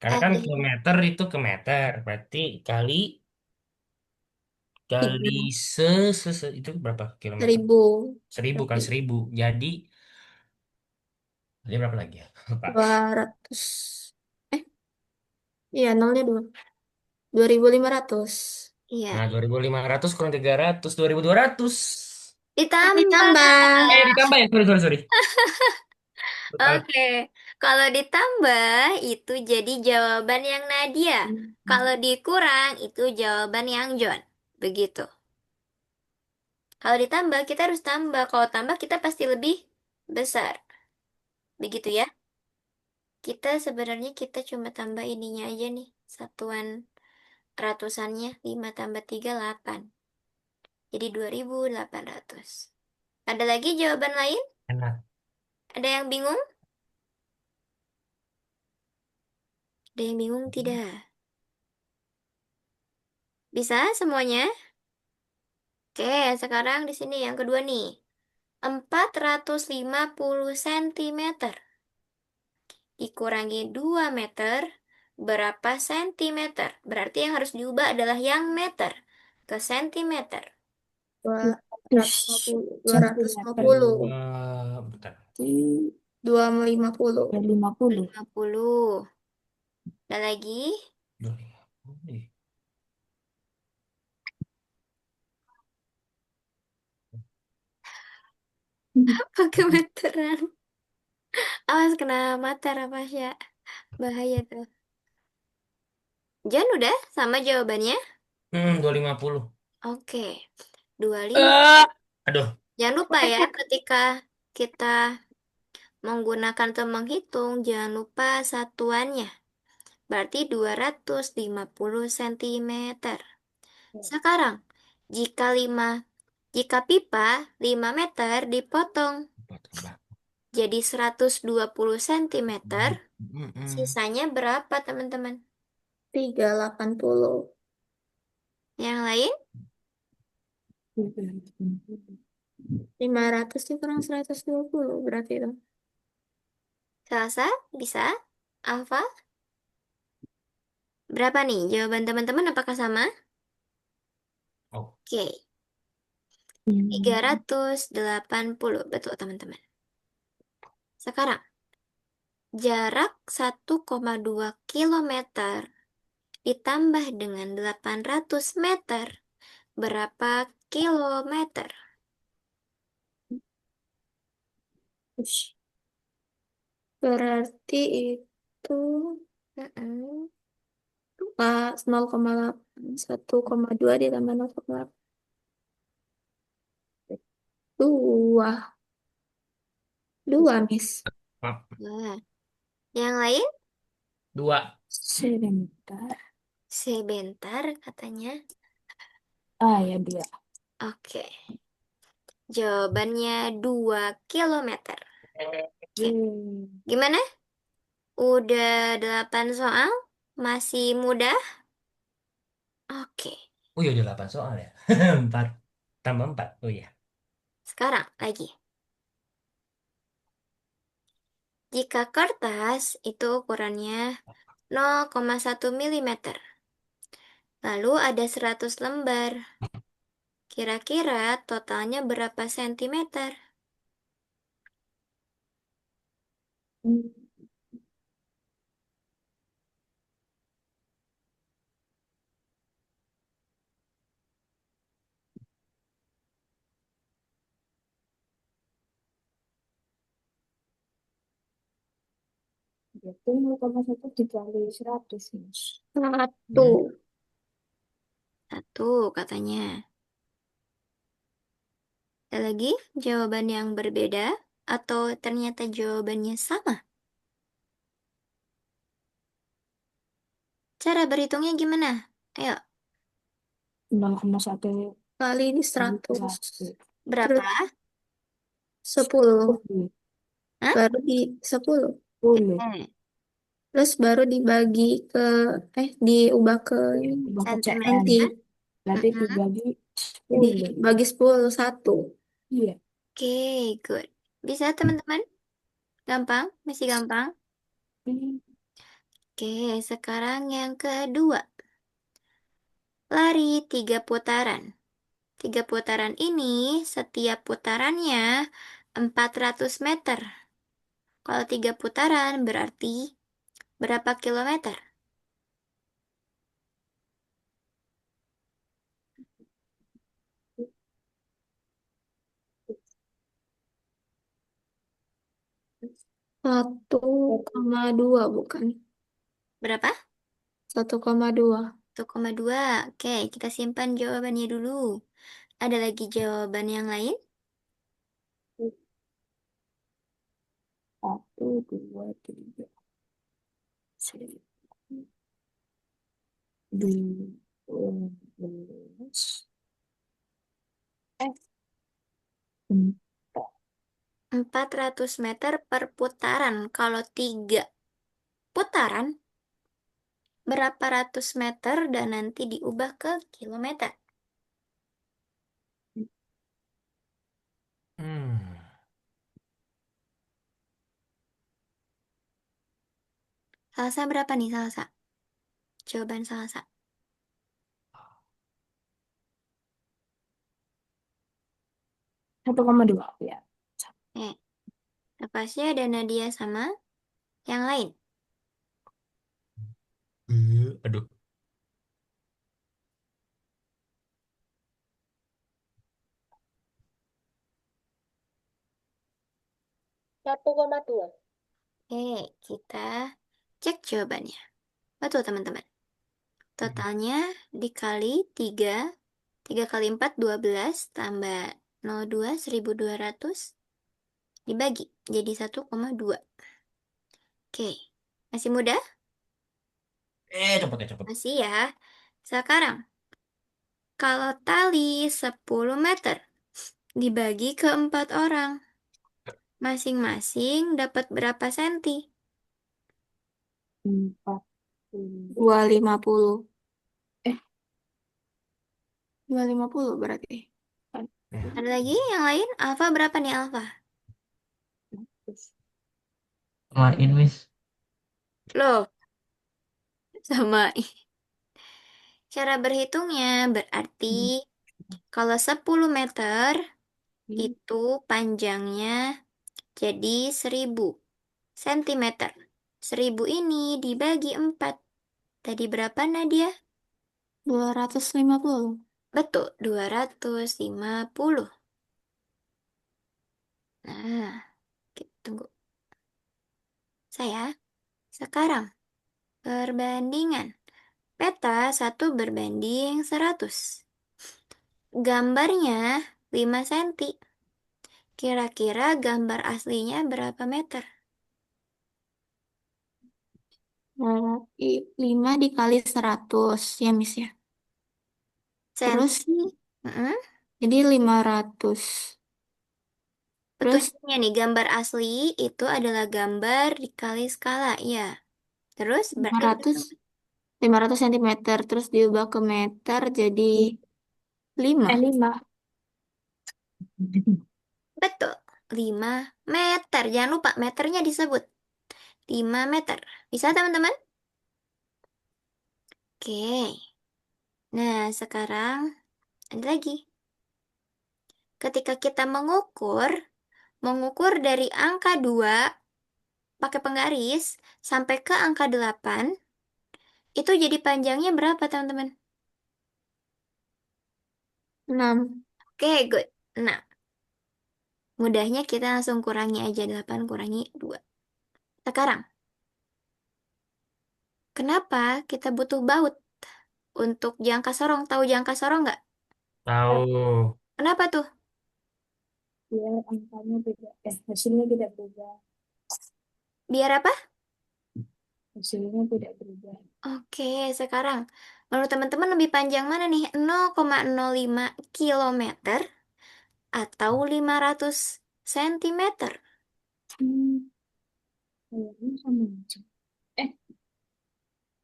C: Karena kan
A: Ada
C: kilometer itu ke meter. Berarti kali kali
B: 3.
C: itu berapa kilometer?
B: 1.000.
C: 1.000 kan
B: Berarti
C: 1.000. Jadi berapa lagi ya? Lupa.
B: 200. Eh, iya nolnya 2.500.
A: Iya.
C: Nah, 2.500 kurang 300, 2.200.
A: Ditambah.
B: Ditambah.
C: Ditambah ya, sorry, sorry, sorry. Total.
A: Oke. Kalau ditambah, itu jadi jawaban yang Nadia. Kalau dikurang, itu jawaban yang John. Begitu. Kalau ditambah, kita harus tambah. Kalau tambah, kita pasti lebih besar. Begitu ya. Kita cuma tambah ininya aja nih. Satuan ratusannya 5 tambah 3 8. Jadi 2.800. Ada lagi jawaban lain?
C: Enak.
A: Ada yang bingung? Ada yang bingung tidak? Bisa semuanya? Oke, sekarang di sini yang kedua nih. 450 cm dikurangi 2 meter, berapa sentimeter? Berarti yang harus diubah adalah yang meter ke sentimeter.
B: 250. 250.
C: Bentar.
B: 250.
A: 50. Ada lagi?
C: 250.
A: Pakai meteran. Awas kena meter apa ya? Bahaya tuh. Jan udah sama jawabannya?
C: 250.
A: Oke. 25.
C: Eh, aduh.
A: Jangan lupa ya ketika kita menggunakan atau menghitung, jangan lupa satuannya. Berarti 250 cm. Sekarang, jika 5, jika pipa 5 meter dipotong
C: Potong bang.
A: jadi 120 cm,
C: Mm-mm.
A: sisanya berapa teman-teman?
B: 380.
A: Yang lain?
B: 500 dikurang 120 berarti itu.
A: Selasa? Bisa? Alfa? Berapa nih jawaban teman-teman? Apakah sama?
C: Oh,
A: Oke, 380. Betul teman-teman. Sekarang, jarak 1,2 km ditambah dengan 800 meter. Berapa kilometer?
B: Ush. Berarti itu
A: Mm-mm.
B: 0,8. 1,2 ditambah 0,8. 2. 2, Miss.
C: maaf.
A: Nah, yang lain?
C: 2.
B: Sebentar.
A: Sebentar katanya.
B: Ah ya dia.
A: Oke, jawabannya 2 kilometer. Oke. Gimana? Udah 8 soal? Masih mudah? Oke.
C: Oh iya udah 8 soal ya. 4 tambah 4. Oh iya.
A: Sekarang lagi. Jika kertas itu ukurannya 0,1 milimeter, lalu ada 100 lembar, kira-kira totalnya berapa sentimeter?
B: Itu 0,1 dikali 100. Satu.
C: Hmm.
A: Satu katanya. Ada lagi jawaban yang berbeda atau ternyata jawabannya sama? Cara berhitungnya gimana? Ayo,
B: 0,1 kali ini 100.
A: berapa?
B: Terus 10.
A: Hah?
B: Baru di 10.
A: Eh,
B: Terus baru dibagi ke, diubah ke ubah ke cm.
A: sentimeter.
B: Berarti
A: Mm-mm.
B: dibagi 10. Dibagi 10 satu. Iya.
A: Oke, good. Bisa teman-teman? Gampang? Masih gampang? Oke, sekarang yang kedua. Lari 3 putaran. 3 putaran ini setiap putarannya 400 meter. Kalau 3 putaran berarti berapa kilometer?
B: Satu koma dua bukan?
A: Berapa?
B: 1,2.
A: 1,2. Oke, kita simpan jawabannya dulu. Ada lagi jawaban yang lain?
B: Satu, dua, tiga. 12. Eh, empat.
A: 400 meter per putaran. Kalau 3 putaran, berapa ratus meter dan nanti diubah ke kilometer.
C: Hmm.
A: Salsa berapa nih salsa? Jawaban salsa.
B: 1,2 ya.
A: Eh, Lepasnya ada Nadia sama yang lain.
C: Aduh.
B: 1,2.
A: Kita cek jawabannya. Betul teman-teman. Totalnya dikali 3, 3 kali 4, 12, tambah 0,2, 1.200, dibagi jadi 1,2. Oke, masih mudah?
C: Cepet ya cepet.
A: Masih ya. Sekarang, kalau tali 10 meter dibagi ke 4 orang, masing-masing dapat berapa senti?
B: 250. 250 berarti. Kan?
C: Ya.
A: Ada lagi yang lain? Alfa berapa nih Alfa?
C: Main wis.
A: Loh, sama. Cara berhitungnya berarti kalau 10 meter itu panjangnya jadi 1.000 sentimeter. 1.000 ini dibagi 4. Tadi berapa Nadia?
B: 250.
A: Betul, 250. Nah, kita tunggu. Saya, sekarang perbandingan. Peta 1 berbanding 100. Gambarnya 5 senti. Kira-kira gambar aslinya berapa meter?
B: Berarti 5 dikali 100 ya, Miss ya. Terus
A: Senti. Mm-mm.
B: jadi 500. Terus
A: Petunjuknya nih, gambar asli itu adalah gambar dikali skala, ya. Terus
B: lima
A: berarti
B: ratus 500 cm. Terus diubah ke meter jadi 5. 5.
A: betul, 5 meter. Jangan lupa meternya disebut 5 meter. Bisa teman-teman? Oke. Nah, sekarang ada lagi. Ketika kita mengukur dari angka 2 pakai penggaris sampai ke angka 8, itu jadi panjangnya berapa, teman-teman?
B: 6.
A: Oke, good. Nah, mudahnya kita langsung kurangi aja 8 kurangi 2. Sekarang, kenapa kita butuh baut untuk jangka sorong? Tahu jangka sorong nggak?
C: Tahu.
A: Kenapa tuh?
B: Biar angkanya tidak, hasilnya tidak berubah.
A: Biar apa?
B: Hasilnya tidak berubah.
A: Oke, sekarang menurut teman-teman lebih panjang mana nih? 0,05 kilometer atau 500 sentimeter?
B: Hmm, kayaknya sama aja. Eh,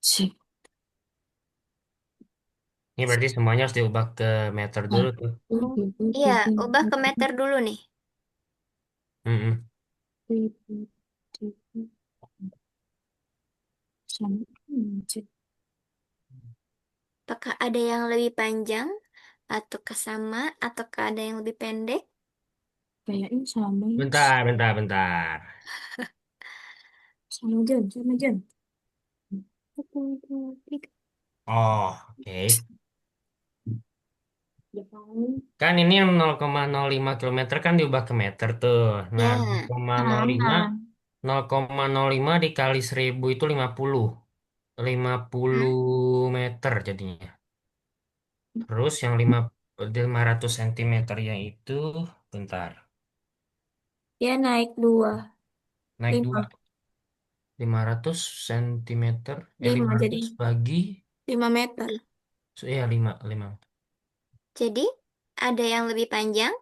B: sih.
C: Ini berarti semuanya harus diubah ke meter dulu tuh.
A: Iya, ubah ke meter dulu nih.
C: Mm-mm.
B: Sama aja.
A: Apakah ada yang lebih panjang atau sama atau ada yang lebih pendek?
B: Kayaknya sama.
C: Bentar, bentar, bentar.
B: Sama Jon, sama Jon.
C: Oh, oke.
B: Ya kan?
C: Kan ini yang 0,05 kilometer kan diubah ke meter tuh. Nah,
A: Ya,
C: 0,05
B: Sama.
C: 0,05 dikali 1000 itu 50. 50 meter jadinya. Terus yang 500 cm yang itu, bentar,
B: Dia naik 2.
C: naik
B: 5.
C: 2. 500 cm,
B: 5 jadi
C: 500 bagi,
B: 5 meter.
C: ya 5
A: jadi ada yang lebih panjang?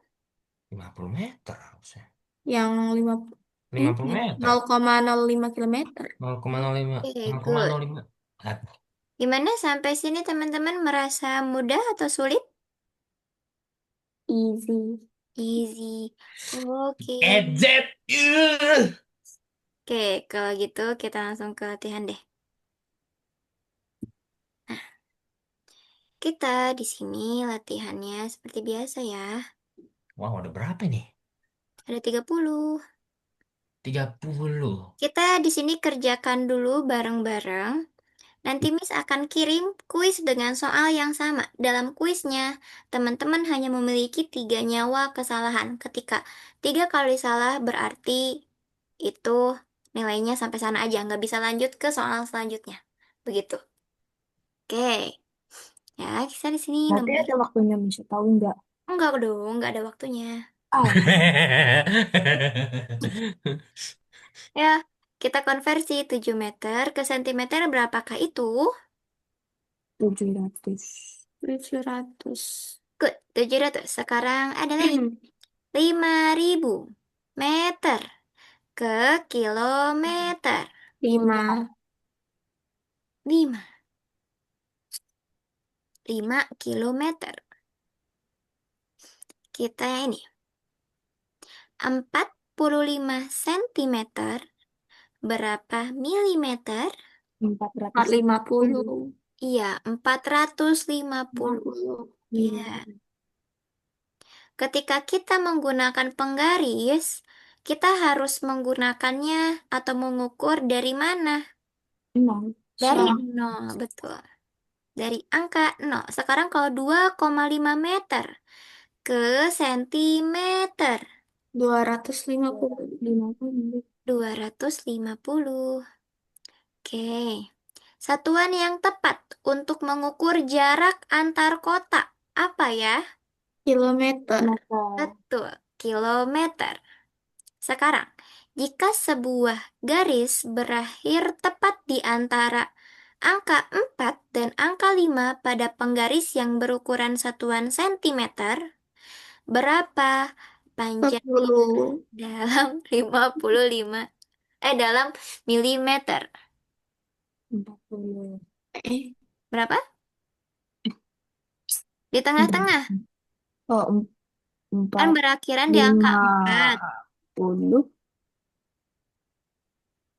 C: 50 meter harusnya.
B: Yang 5
C: 50
B: ini
C: meter.
B: 0,05 kilometer.
C: 0,05.
A: Oke, good.
C: 0,05. Ah,
A: Gimana sampai sini teman-teman merasa mudah atau sulit?
B: Easy.
A: Easy. Oke.
C: EZ.
A: Oke, kalau gitu kita langsung ke latihan deh. Nah, kita di sini latihannya seperti biasa ya.
C: Wow, ada berapa nih?
A: Ada 30.
C: 30.
A: Kita di sini kerjakan dulu bareng-bareng. Nanti Miss akan kirim kuis dengan soal yang sama. Dalam kuisnya, teman-teman hanya memiliki 3 nyawa kesalahan. Ketika 3 kali salah berarti itu nilainya sampai sana aja. Nggak bisa lanjut ke soal selanjutnya. Begitu. Oke. Ya, kita di sini
B: Berarti
A: nunggu.
B: ada waktunya bisa tahu nggak?
A: Enggak dong, nggak ada waktunya.
B: Ah,
A: Ya, kita konversi 7 meter ke sentimeter berapakah itu?
B: 700. 700.
A: Good, 700. Sekarang ada lagi 5.000 meter ke kilometer.
B: 5.
A: 5, 5 kilometer. Kita ini 45 sentimeter berapa milimeter?
B: 450.
A: Iya, 450.
B: 50.
A: Iya. Ketika kita menggunakan penggaris, kita harus menggunakannya atau mengukur dari mana?
B: 6.
A: Dari nol, betul. Dari angka nol. Sekarang kalau 2,5 meter ke sentimeter.
B: 250. 50.
A: 250. Oke. Satuan yang tepat untuk mengukur jarak antar kota. Apa ya?
B: Kilometer.
A: Betul, kilometer. Sekarang, jika sebuah garis berakhir tepat di antara angka 4 dan angka 5 pada penggaris yang berukuran satuan sentimeter, berapa panjangnya
B: 40.
A: dalam 55, dalam milimeter.
B: 40. Eh,
A: Berapa? Di
B: bentar.
A: tengah-tengah.
B: Oh,
A: Kan
B: empat
A: berakhiran di angka
B: lima
A: 4.
B: puluh.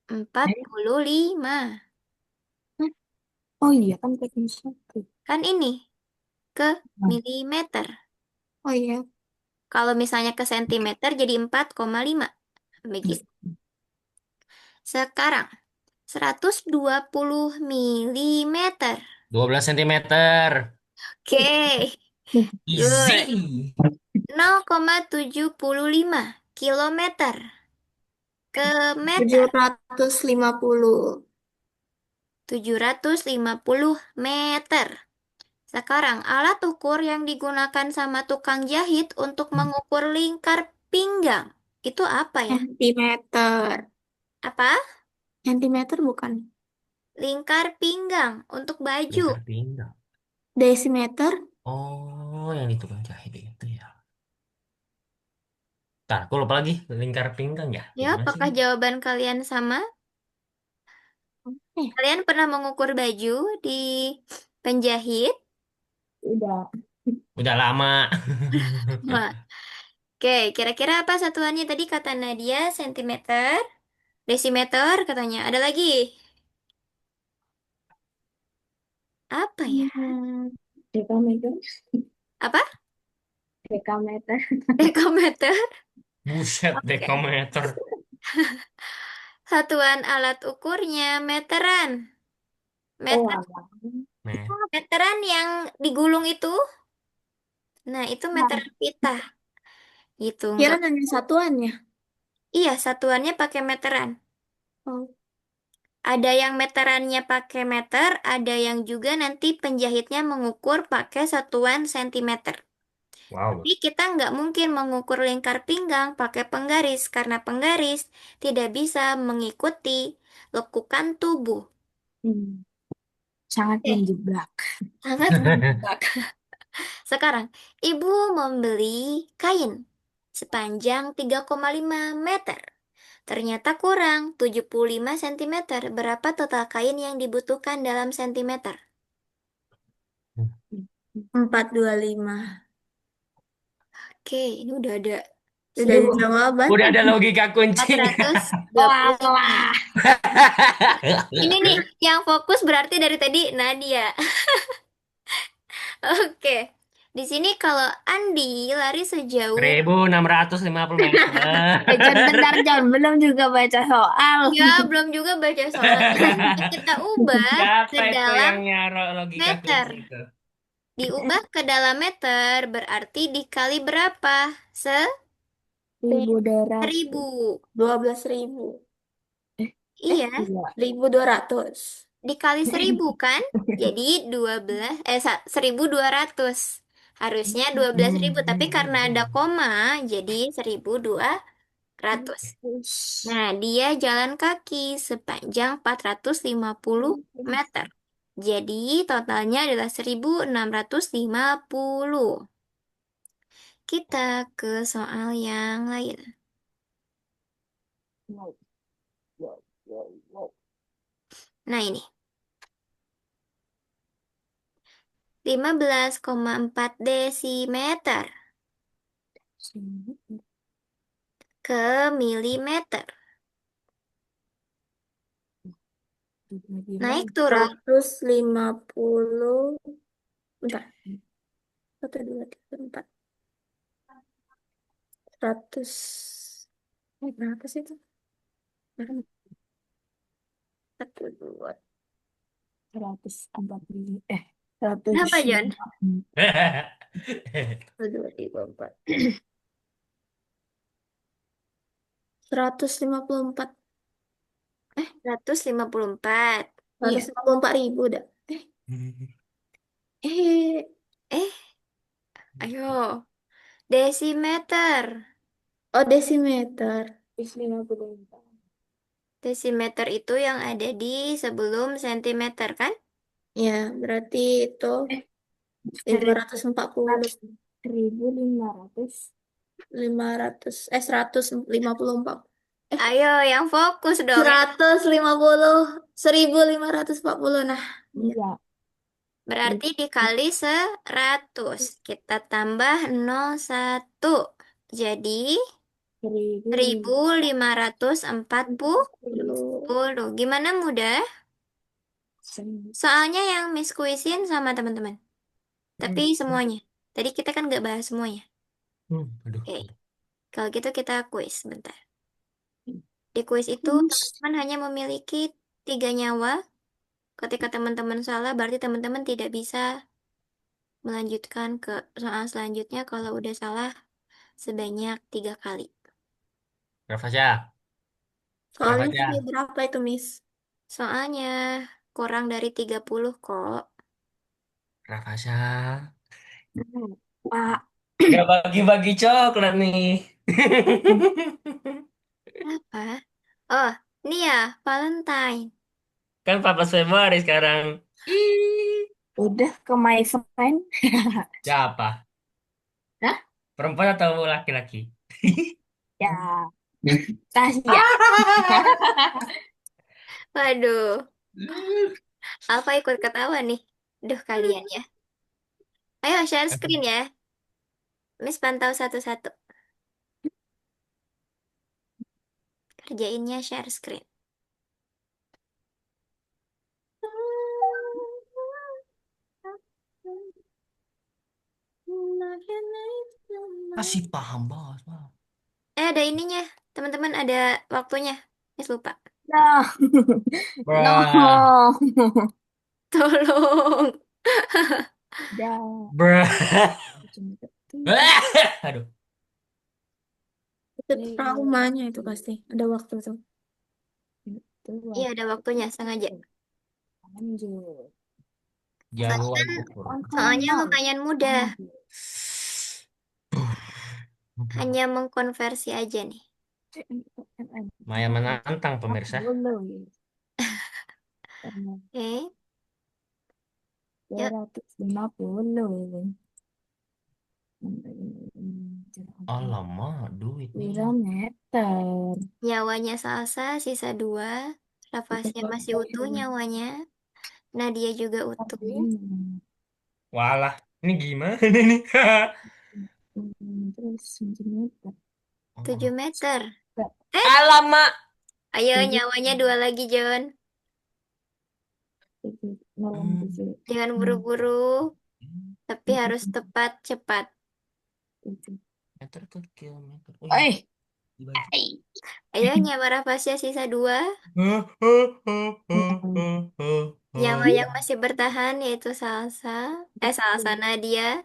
A: 45.
B: Hah? Oh iya kan teknis satu.
A: Kan ini ke
B: Nah,
A: milimeter.
B: oh iya.
A: Kalau misalnya ke sentimeter jadi 4,5. Begitu. Sekarang 120 milimeter.
C: 12 sentimeter.
A: Oke, good.
C: Easy.
A: 0,75 kilometer ke
B: tujuh
A: meter.
B: ratus lima puluh
A: 750 meter. Sekarang alat ukur yang digunakan sama tukang jahit untuk mengukur lingkar pinggang. Itu apa ya?
B: Sentimeter.
A: Apa?
B: Sentimeter bukan?
A: Lingkar pinggang untuk baju.
C: Lingkar pinggang.
B: Desimeter.
C: Oh, yang di tukang jahit itu ya. Ntar, aku lupa lagi. Lingkar pinggang ya.
A: Ya,
C: Gimana sih?
A: apakah jawaban kalian sama?
B: Eh,
A: Kalian pernah mengukur baju di penjahit?
B: udah.
C: Udah lama.
A: Wah, oke, kira-kira apa satuannya tadi kata Nadia? Sentimeter, desimeter katanya. Ada lagi? Apa ya?
B: Dekameter.
A: Apa?
B: Dekameter.
A: Dekometer?
C: Buset,
A: Oke.
C: dekometer.
A: Satuan alat ukurnya meteran.
B: Oh,
A: Meter,
B: alah.
C: Nah,
A: meteran yang digulung itu. Nah, itu
B: Nah,
A: meteran pita. Gitu,
B: kira
A: enggak.
B: nanya satuannya.
A: Iya, satuannya pakai meteran.
B: Oh,
A: Ada yang meterannya pakai meter, ada yang juga nanti penjahitnya mengukur pakai satuan sentimeter.
C: wow.
A: Tapi kita nggak mungkin mengukur lingkar pinggang pakai penggaris karena penggaris tidak bisa mengikuti lekukan tubuh.
B: hmm, sangat
A: Oke,
B: menjebak.
A: sangat menjebak. Sekarang, ibu membeli kain sepanjang 3,5 meter. Ternyata kurang 75 sentimeter. Berapa total kain yang dibutuhkan dalam sentimeter?
B: 425.
A: Oke, ini udah ada
B: Udah ada jawaban.
C: Udah ada logika kuncinya.
A: 425.
B: Walah.
A: Ini nih, yang fokus berarti dari tadi Nadia. Oke. Di sini kalau Andi lari sejauh
C: 1650
B: John,
C: meter.
B: bentar John, belum juga baca soal.
A: ya belum juga baca soalnya. Ini kita ubah ke
C: Siapa itu
A: dalam
C: yang nyarok logika
A: meter.
C: kunci itu?
A: Diubah ke dalam meter berarti dikali berapa?
B: 1.200.
A: Seribu.
B: 12.000.
A: Iya,
B: Iya. 1.200.
A: dikali 1.000 kan? Jadi 1.200. Harusnya 12.000, tapi karena ada koma, jadi 1.200. Nah, dia jalan kaki sepanjang 450 meter. Jadi totalnya adalah 1.650. Kita ke soal yang lain.
B: Wow, wow, wow, wow.
A: Nah, ini 15,4 desimeter ke milimeter. Naik turun
B: 150. Bentar. 1, 2, 3, 4. 100. Berapa sih itu? 1, 2, 140. 100.
A: Kenapa, John?
B: 1, 2, 3, 4. 154.
A: 154. Iya.
B: 154.000 udah. Eh,
A: Eh, ayo. Desimeter.
B: oh desimeter. 54.
A: Desimeter itu yang ada di sebelum sentimeter, kan?
B: Ya, berarti itu Eh, 540. 1.500. Seratus lima puluh empat.
A: Ayo, yang fokus dong.
B: 150, 1540. Nah, iya.
D: Iya.
A: Berarti dikali 100. Kita tambah 01. Jadi 1540.
B: Dulu.
A: Gimana mudah? Soalnya yang Miss kuisin sama teman-teman. Tapi semuanya. Tadi kita kan nggak bahas semuanya.
C: Aduh,
A: Oke,
C: aduh.
A: kalau gitu kita kuis bentar. Di kuis itu teman-teman hanya memiliki 3 nyawa. Ketika teman-teman salah, berarti teman-teman tidak bisa melanjutkan ke soal selanjutnya kalau udah salah sebanyak 3 kali.
C: Rafasya,
B: Soalnya sampai
C: Rafasya.
B: berapa itu, Miss?
A: Soalnya kurang dari 30 kok.
C: Rafasya.
D: Pak.
C: Gak bagi-bagi coklat nih.
A: Apa? Oh, ini ya, Valentine.
C: Kan 14 Februari sekarang. Ih.
D: Udah ke my friend.
C: Siapa?
D: Hah?
C: Perempuan atau laki-laki?
D: Ya. Tasya.
A: Waduh, Alfa ikut ketawa nih. Duh, kalian ya. Ayo share screen ya. Miss pantau satu-satu. Kerjainnya share screen.
C: Masih paham bos. Bos.
A: Ada ininya. Teman-teman ada waktunya. Miss lupa.
D: No.
C: Brah.
D: No.
A: Tolong.
D: Dah.
C: Brah. Aduh.
B: Itu traumanya itu pasti. Ada waktu tuh.
A: Iya, ada waktunya sengaja.
D: Lanjut.
A: Soalnya
C: Jagoan
A: kan,
C: ukur.
A: soalnya lumayan mudah.
D: Lanjut.
A: Hanya mengkonversi aja nih.
C: Maya menantang pemirsa.
D: Boleh.
A: Oke, yuk.
D: 250.
C: Alamak, duit nih.
D: Kilometer.
A: Nyawanya Salsa, sisa 2. Rafasnya masih utuh nyawanya. Nadia juga utuh.
C: Walah, ini gimana nih?
D: Terus sentimeter.
A: 7 meter.
D: Enggak,
A: Eh,
C: Alamak.
A: ayo
D: tujuh,
A: nyawanya 2 lagi, John.
D: tujuh, nol,
C: Hmm.
D: tujuh,
A: Jangan buru-buru, tapi harus tepat, cepat.
D: tujuh.
C: Meter ke kilometer. Oh iya,
D: Eh,
C: dibalik.
A: Ayo nyawa Rafasya sisa 2. Nyawa yang masih bertahan yaitu Salsa. Salsa Nadia.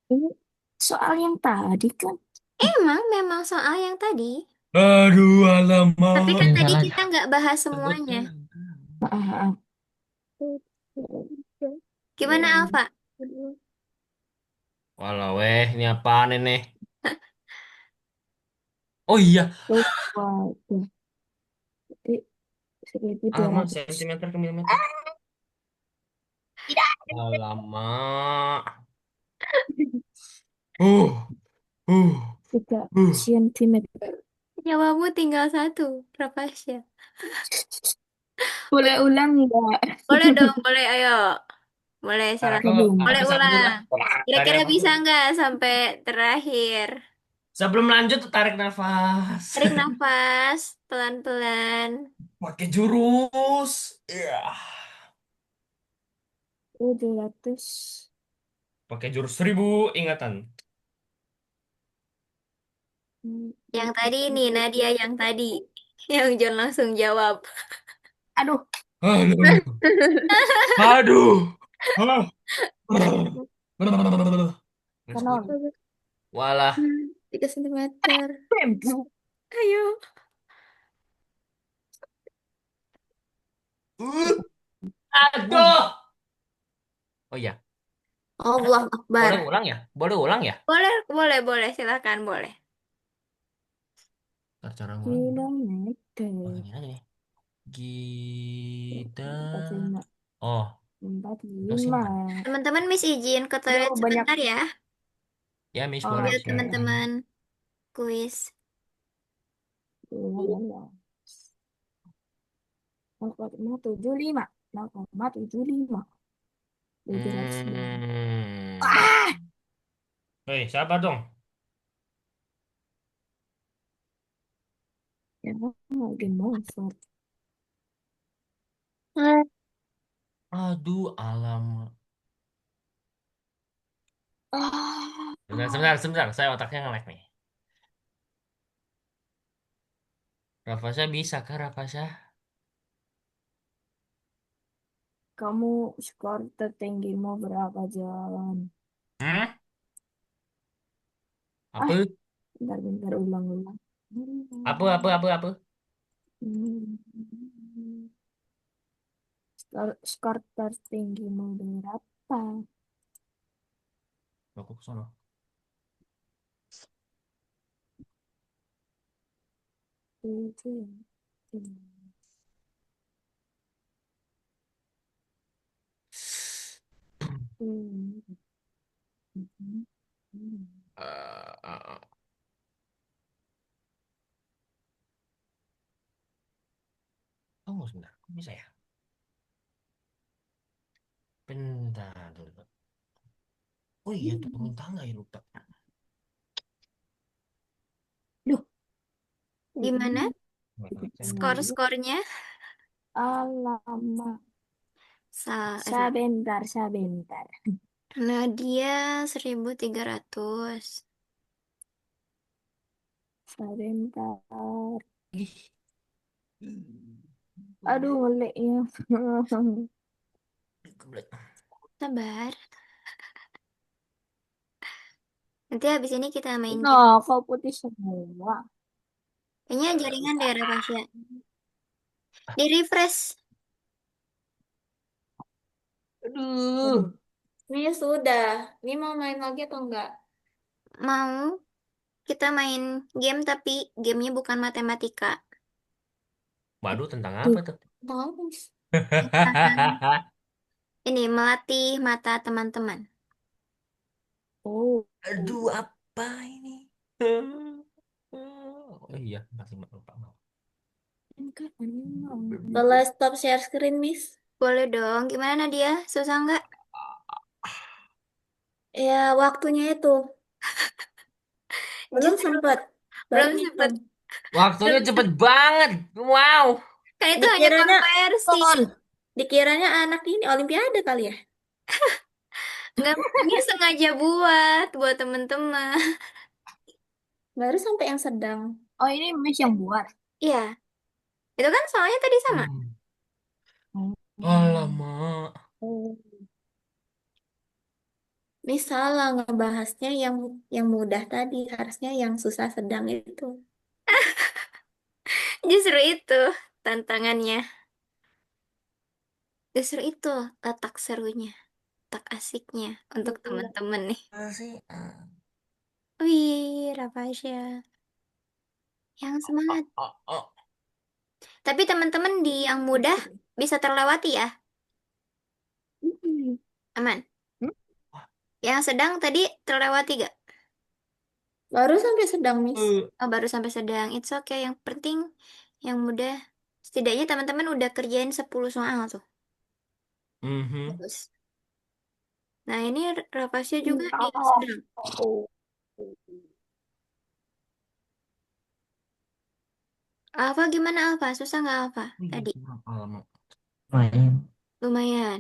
D: ini soal yang tadi kan.
A: Memang soal yang tadi.
C: Aduh,
A: Tapi
C: alamak.
A: kan
C: Yang
A: tadi
C: salah.
A: kita nggak bahas
C: Sebut
A: semuanya.
C: kan.
D: Ah, ah, ah.
A: Gimana Alfa?
C: Walah, weh, ini apaan ini? Oh iya,
D: Lupa tuh. Jadi 1200.
C: sentimeter ke milimeter.
D: Tidak.
C: Alamak. Uh, uh,
D: 3 sentimeter.
A: Nyawamu tinggal 1, Rafasya.
D: Boleh ulang nggak?
A: Boleh dong, boleh, ayo. Boleh,
C: Ntar
A: silakan.
D: Belum.
A: Boleh
C: aku satu dulu
A: ulang.
C: lah. Tarik
A: Kira-kira
C: nafas
A: bisa
C: dulu.
A: nggak sampai terakhir?
C: Sebelum lanjut, tarik nafas.
A: Tarik nafas, pelan-pelan.
C: Pakai jurus. Iya.
D: 700.
C: Pakai jurus 1000 ingatan.
A: Yang tadi nih, Nadia yang tadi. Yang John langsung jawab.
D: Aduh.
C: Aduh. Aduh.
D: Kenal.
C: Walah.
B: 3 sentimeter.
A: Ayo.
C: Aduh. Oh iya,
B: Allah Akbar.
C: boleh ulang ya? Boleh ulang ya?
A: Boleh, boleh, boleh. Silakan, boleh.
C: Ntar cara ngulangnya.
D: Kilometer.
C: Oh, ini aja nih. Kita.
D: 45.
C: Oh,
D: empat
C: terus
D: lima
C: simpan.
A: Teman-teman, Miss izin ke
D: Aduh,
A: toilet
D: banyak.
A: sebentar ya.
C: Ya, Miss boleh
A: Buat
D: Oke.
C: silakan.
A: teman-teman. kuis.
D: 0,75. 0,75. 700.
C: Hmm.
D: Ah,
C: Hei, sabar dong.
D: ya, game over.
C: Aduh, alamak.
D: Ah,
C: Sebentar, sebentar, sebentar. Saya otaknya nge-lag nih. Rafasha bisa kah, Rafasha?
D: kamu skor tertinggimu berapa, John?
C: Hmm?
D: Ah,
C: Apa?
D: bentar-bentar ulang-ulang.
C: Apa?
D: Hmm. Skor tertinggimu berapa?
C: Aku ke sono.
D: Tujuh. Hmm.
C: Eh, Tunggu sebentar. Kok bisa ya? Bentar dulu. Oh iya, turun tangga ya lupa.
D: Loh,
A: Gimana
D: ini
A: skor-skornya?
D: alamak.
A: Sa eh,
D: Sebentar, sebentar.
A: Nadia 1.300.
D: Sebentar.
C: Ih.
D: Aduh, ngeliknya.
C: Kebelet.
A: Sabar. Nanti habis ini kita main
D: No,
A: game.
D: kok putih semua?
A: Kayaknya jaringan daerah Pasya. Di refresh.
C: Aduh.
B: Aduh. Ini sudah. Ini mau main lagi atau enggak?
A: Mau kita main game tapi gamenya bukan matematika.
C: Waduh, tentang apa
D: Tuh.
C: tuh?
B: Tahu.
A: Tentang ini melatih mata teman-teman.
D: Oh.
C: Aduh, apa ini? Oh iya, masih lupa.
D: Kan animal.
B: Boleh stop share screen, Miss?
A: Boleh dong. Gimana Nadia? Susah nggak?
B: Ya, waktunya itu. Belum
A: Justru
B: sempat. Baru
A: belum sempet.
B: ngitung.
C: Waktunya
A: Belum
C: cepet
A: sempet.
C: banget. Wow.
A: Kan itu hanya
B: Dikiranya,
A: konversi.
D: Kon.
B: dikiranya anak ini Olimpiade kali ya?
A: Nggak, ini sengaja buat teman-teman.
B: Baru sampai yang sedang.
D: Oh, ini Miss yang buat.
A: Iya, itu kan soalnya tadi sama.
C: Hmm.
D: Hmm.
C: Alamak.
D: Oh.
B: Ini salah ngebahasnya yang mudah tadi. Harusnya yang susah sedang itu.
A: Justru itu tantangannya. Justru itu letak serunya, letak asiknya untuk teman-teman nih.
C: Apa sih?
A: Wih, Rapasya. Yang semangat.
C: Oh.
A: Tapi teman-teman di yang mudah bisa terlewati ya.
D: Hmm.
A: Aman.
D: Hmm?
A: Yang sedang tadi terlewati gak?
B: Baru sampai sedang, Miss.
A: Oh, baru sampai sedang. It's okay. Yang penting yang mudah. Setidaknya teman-teman udah kerjain 10 soal tuh.
C: Mhm.
A: Bagus. Nah, ini Rapasya juga di
D: Oh.
A: sedang.
D: Oh.
A: Alfa gimana Alfa? Susah nggak Alfa?
C: Oh iya,
A: Tadi.
C: kurang alamak. Main.
A: Lumayan.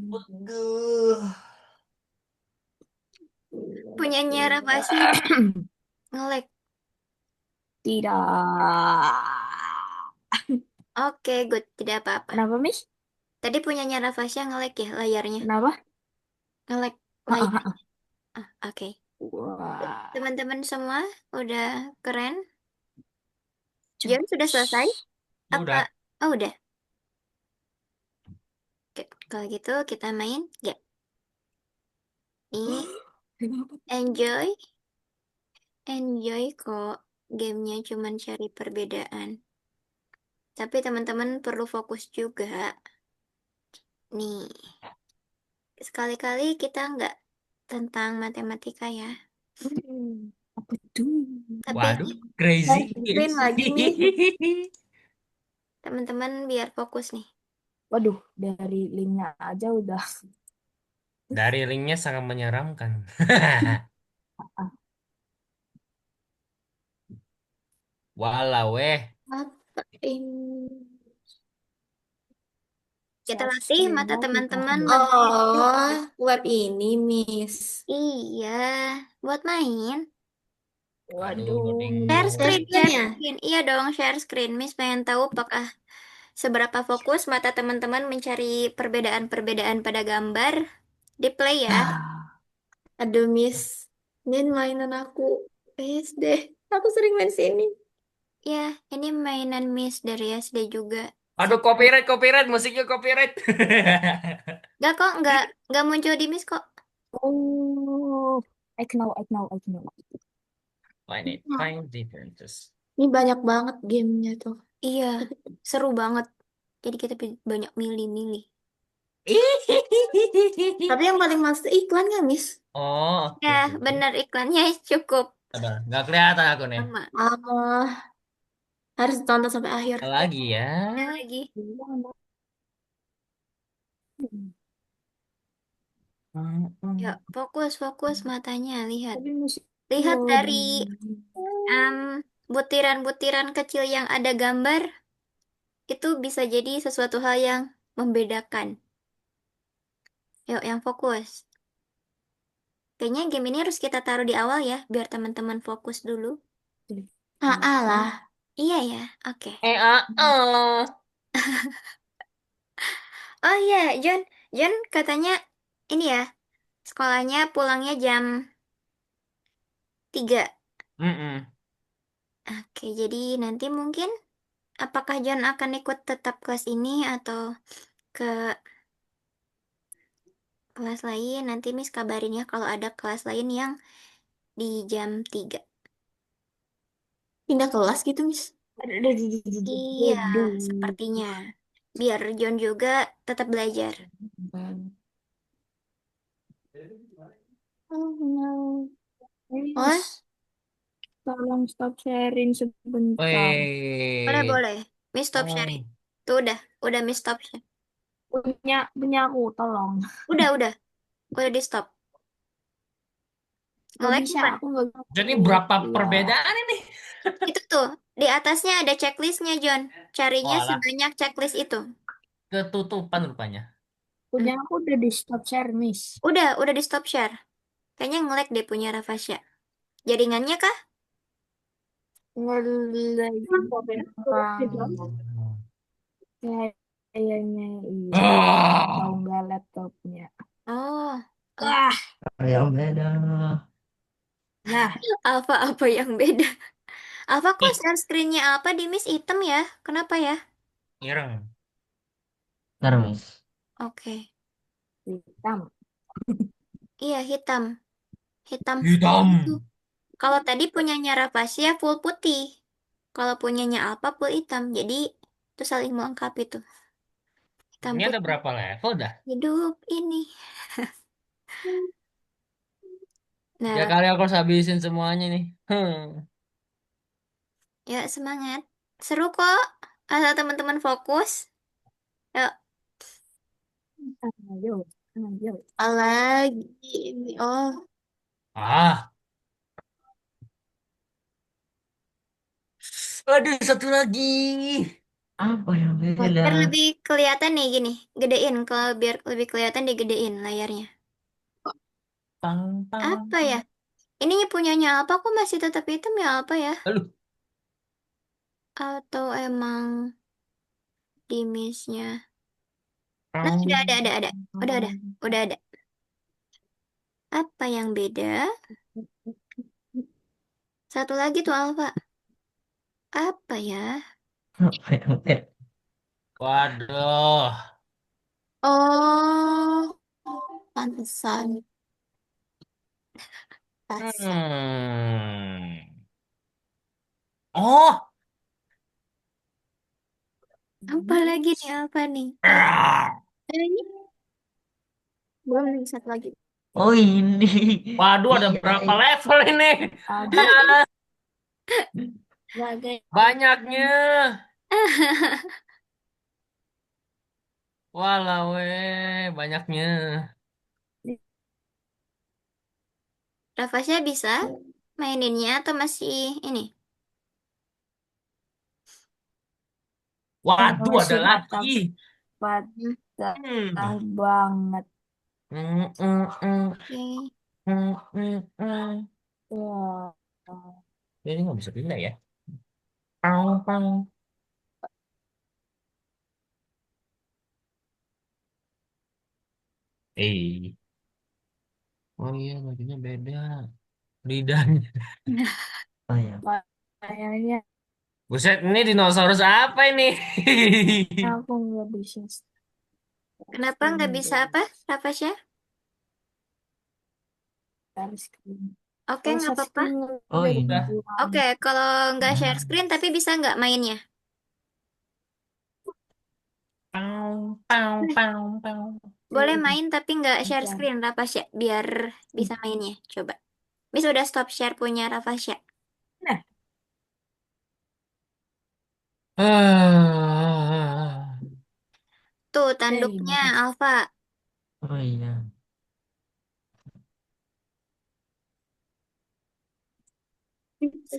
C: Peguh.
A: Punyanya Rapasya nge-lag.
D: Tidak.
A: Oke, good. Tidak apa-apa.
D: Kenapa, Miss?
A: Tadi punyanya Rapasya nge-lag ya layarnya.
D: Kenapa?
A: Nge-lag
D: Ah, ah,
A: layar.
D: ah.
A: Ah, oke.
D: Wah.
A: Teman-teman semua udah keren. John sudah selesai?
D: Jos.
A: Apa?
C: Udah.
A: Oh, udah. Oke, kalau gitu kita main game. Ini
D: Kenapa?
A: enjoy. Enjoy kok. Gamenya cuman cari perbedaan. Tapi teman-teman perlu fokus juga. Nih, sekali-kali kita nggak tentang matematika ya.
D: Apa tuh?
A: Tapi
C: Waduh, crazy.
B: Share screen lagi, Miss.
A: teman-teman biar fokus nih.
D: Waduh, dari linknya aja udah.
C: Dari linknya sangat menyeramkan. Walau
B: Apa ini?
A: Kita
D: Share
A: latih mata
D: screen-nya
A: teman-teman
D: ditahan.
A: lebih
B: Oh,
A: fokus.
B: web ini, Miss.
A: Iya, buat main.
C: Aduh,
D: Waduh,
C: loading
A: Share
C: dulu.
B: Share
A: screen,
B: screen
A: share
B: ya?
A: screen. Iya dong, share screen. Miss pengen tahu apakah seberapa fokus mata teman-teman mencari perbedaan-perbedaan pada gambar. Di play ya.
D: ah,
B: Aduh, Miss. Ini mainan aku SD. Aku sering main sini.
A: Ya, ini mainan Miss dari SD juga.
C: Aduh, copyright, copyright, musiknya copyright.
A: Gak kok, nggak muncul di Miss kok.
D: oh, I know.
C: Find it,
B: Nah,
C: find differences.
B: ini banyak banget gamenya tuh.
A: Iya,
B: Tapi
A: seru banget. Jadi kita banyak milih-milih.
B: tapi yang paling males tuh iklan nggak, Miss?
C: Oh,
A: Ya,
C: oke, oke, oke.
A: bener iklannya cukup
C: Sabar, nggak kelihatan aku nih.
A: sama.
B: Ah, harus tonton sampai akhir.
C: Lagi ya.
A: Ada lagi. Ya, fokus, fokus matanya. Lihat.
D: Tapi masih
A: Lihat dari
D: loading.
A: em, butiran-butiran kecil yang ada gambar, itu bisa jadi sesuatu hal yang membedakan. Yuk, yang fokus. Kayaknya game ini harus kita taruh di awal ya, biar teman-teman fokus dulu.
B: Ah, alah.
A: Iya ya, oke. Oh iya, John katanya ini ya, sekolahnya pulangnya jam 3.
C: Mm-mm.
A: Oke, jadi nanti mungkin apakah John akan ikut tetap kelas ini atau ke kelas lain? Nanti Miss kabarin ya kalau ada kelas lain yang di jam 3.
B: Pindah kelas gitu, Miss.
A: Iya, sepertinya. Biar John juga tetap belajar.
D: Oh no,
B: Oh,
D: please, tolong stop sharing sebentar.
A: Boleh,
C: Weh.
A: boleh. Miss stop sharing.
C: Oh.
A: Tuh udah Miss stop share.
D: Punya aku, tolong.
A: Udah di stop.
D: Gak
A: Nge-lag
D: bisa,
A: bukan?
D: aku nggak
C: Jadi
D: bisa.
C: berapa
D: Ya,
C: perbedaan ini?
A: Itu tuh, di atasnya ada checklistnya, John.
C: Oh
A: Carinya
C: alah,
A: sebanyak checklist itu.
C: ketutupan rupanya.
D: punya
A: Hmm.
D: aku udah di stop share, Miss.
A: Udah di stop share. Kayaknya nge-lag deh punya Rafasya. Jaringannya kah?
D: Ngelek bang.
C: Oh.
D: Kayaknya iya. Tahu
C: Ah,
D: nggak laptopnya?
A: Oh, oh.
D: Wah,
C: yang beda.
D: nah,
A: Alfa apa yang beda? Alfa kok
C: Ih,
A: share screen-nya apa di Miss hitam ya? Kenapa ya?
C: ireng. Terus.
A: Oke.
D: hitam.
A: Iya, hitam. Hitam putih
C: Hitam.
A: itu. Kalau tadi punyanya Rafasya full putih. Kalau punyanya Alfa full hitam. Jadi itu saling melengkapi tuh. Hitam
C: Ini ada
A: putih.
C: berapa level dah?
A: Hidup ini. Nah,
C: Ya kali aku harus habisin semuanya nih.
A: ya semangat. Seru kok. Asal teman-teman fokus. Yuk,
D: Ayo, ayo.
B: lagi ini. Oh,
C: Ah, aduh satu lagi. Apa yang beda?
A: biar lebih kelihatan nih gini. Gedein. Kalau biar lebih kelihatan digedein layarnya.
C: Pang, pang.
A: Apa ya? Ini punyanya apa kok masih tetap hitam ya apa ya?
C: Aduh,
A: Atau emang di miss-nya? Nah,
C: pang.
A: ada. Udah ada. Apa yang beda? Satu lagi tuh Alfa. Apa ya?
C: Apa yang beda? Waduh.
B: oh, pantesan. Pantesan.
C: Hmm. Oh.
A: Apa lagi nih Alfa nih?
C: Ah.
B: Ini belum nih, satu lagi.
C: Oh ini.
E: Waduh, ada
C: Iya,
E: berapa
C: iya.
E: level ini?
D: Ada
E: Ya,
D: sebagai
E: banyaknya. Walau, banyaknya.
A: Rafasya bisa maininnya atau masih ini?
E: Waduh, ada
D: musim atau
E: lagi.
A: Hmm,
D: patah
E: Hmm.
D: banget.
E: Hmm, hmm, hmm,
A: Oke.
E: hmm, hmm, hmm.
D: Wah.
E: Ini nggak bisa pindah ya. Pang, pang. Eh, oh iya, bajunya beda. Lidahnya.
C: Oh iya.
D: Kayaknya
E: Buset, ini dinosaurus apa ini?
D: aku nggak bisa
A: Kenapa nggak bisa
D: screen.
A: apa, Rafasya?
D: Share screen.
A: Oke,
D: Kalau
A: nggak
D: share
A: apa-apa.
D: screen
C: Oh
D: udah
C: ini.
D: berjuang.
A: Oke, kalau nggak share
C: Nah.
A: screen tapi bisa nggak mainnya?
E: Pang, pang, pang, pang.
A: Boleh main tapi nggak share
D: Bentar.
A: screen, Rafasya, biar bisa mainnya. Coba. Bisa udah stop share punya Rafasya.
D: Nah,
E: Ah.
A: Tuh, tanduknya
D: gimana?
A: Alfa.
C: Oh iya.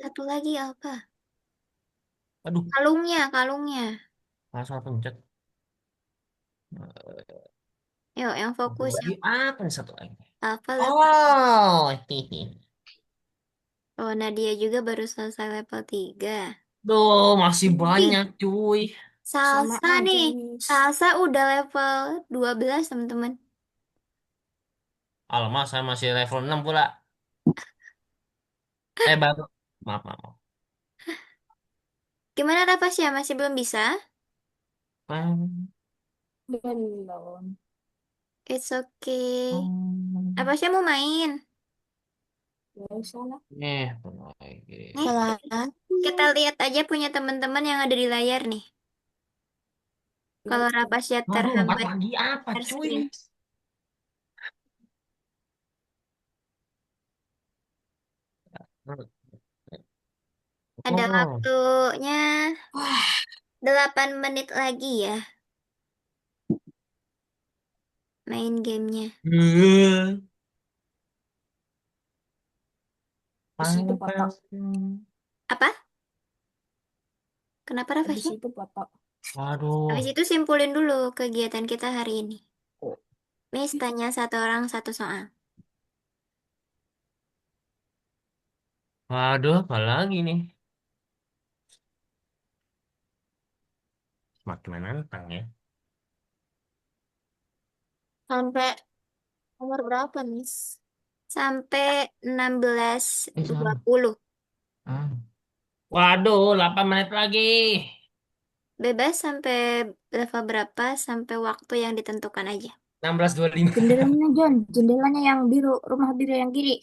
A: Satu lagi Alfa.
E: Aduh,
A: Kalungnya, kalungnya.
E: langsung pencet.
A: Yuk, yang
E: Satu
A: fokus.
E: lagi
A: Yang
E: apa nih satu lagi?
A: Alfa level.
E: Oh, hihi.
A: Oh, Nadia juga baru selesai level 3.
E: Duh, masih
A: Ih,
E: banyak cuy.
D: Sama
A: Salsa
D: aja,
A: nih.
D: Miss.
A: Salsa udah level 12, teman-teman.
E: Alamak, saya masih level 6 pula. Baru. Maaf, maaf, maaf.
A: Gimana Rafasya? Masih belum bisa?
E: Pang,
D: Belum.
A: It's okay.
E: pang.
A: Apa sih mau main?
D: Gak usah lah.
E: Lagi.
A: Nih, kita lihat aja punya teman-teman yang ada di layar nih. Kalau Rapasya
E: Waduh, 4
A: terhambat
E: lagi apa
A: share
E: cuy?
A: screen. Ada
E: Oh.
A: waktunya
D: Wah,
A: 8 menit lagi ya main gamenya.
D: di
E: Pang,
D: situ
E: pang.
D: foto.
A: Apa? Kenapa
D: Di
A: Rapasya?
D: situ foto.
A: Habis
E: Waduh,
A: itu simpulin dulu kegiatan kita hari ini.
D: Oh,
A: Miss tanya satu orang satu soal.
E: waduh, apa lagi nih? Semakin menantang ya.
B: Sampai nomor berapa, Miss?
A: Sampai enam belas dua
C: Sama.
A: puluh.
C: Ah.
E: Waduh, 8 menit lagi.
A: Bebas sampai level berapa sampai waktu yang ditentukan aja.
E: 16.25.
D: jendelanya John, jendelanya yang biru, rumah biru yang kiri.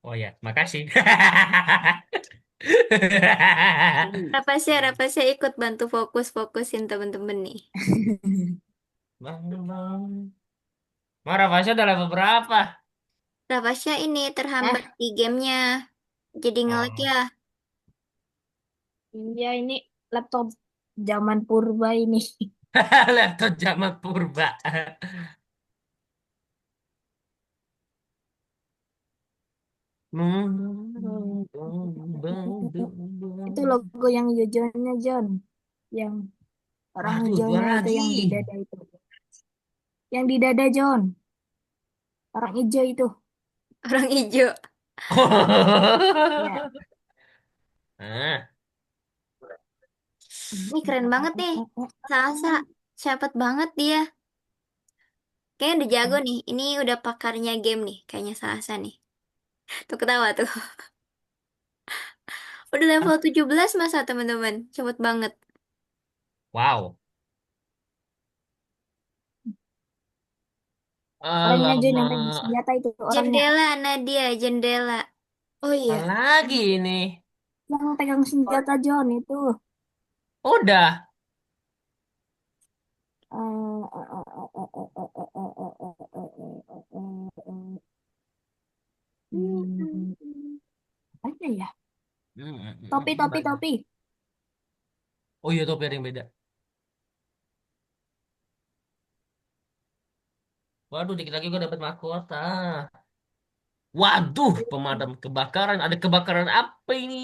E: Oh ya, makasih.
A: Rapasya ikut bantu fokusin temen-temen nih.
E: Bang, bang. Mau Rafasya udah level berapa?
A: Rapasya ini terhambat
E: Hah?
A: di gamenya. Jadi nge-lag
E: Oh,
A: ya.
D: Iya, ini laptop zaman purba ini.
E: laptop zaman purba.
D: Itu logo yang hijaunya John, yang orang
E: Waduh, dua
D: hijaunya itu
E: lagi.
D: yang di dada itu. Yang di dada John, orang hijau itu.
A: Orang hijau.
D: Ya.
E: Ah,
A: Ini keren banget nih. Salsa. Cepet banget dia. Kayaknya udah jago nih. Ini udah pakarnya game nih. Kayaknya Salsa nih. Tuh ketawa tuh. Udah level 17 masa teman-teman. Cepet banget.
E: wow.
D: Orangnya John yang pegang
E: Alamak.
D: senjata itu orangnya.
A: Jendela Nadia, jendela.
B: Oh
E: Apa
B: iya.
E: lagi ini?
D: Yang pegang senjata John itu.
E: Udah.
D: Topi, topi,
C: Banyak.
D: topi.
C: Oh iya, topi ada yang beda. Waduh, dikit lagi gue dapat mahkota. Waduh, pemadam kebakaran. Ada kebakaran apa ini?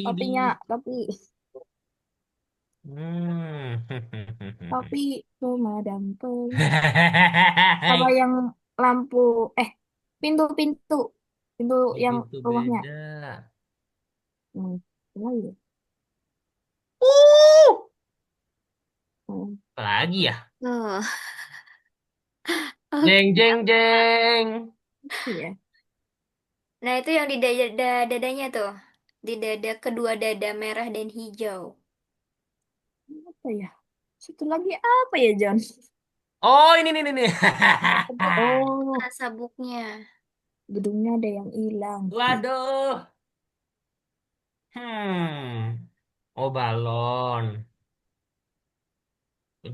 D: Topinya,
C: Ini.
D: topi.
C: Hmm.
D: Topi pemadam sama yang lampu, eh, pintu-pintu. Pintu yang
C: Itu
D: rumahnya.
C: beda.
D: Hmm. Apa lagi ya?
C: Uh,
D: Hmm.
C: apa lagi ya?
A: Oh,
C: Jeng
A: oke.
C: jeng jeng.
D: Iya.
A: Nah, itu yang di dadanya tuh. Di dada kedua dada merah dan hijau.
D: Apa ya? Satu lagi apa ya, John?
C: Oh, ini nih.
D: Oh,
A: Ah, sabuknya.
D: gedungnya ada yang hilang.
C: Waduh. Hmm. Oh, balon.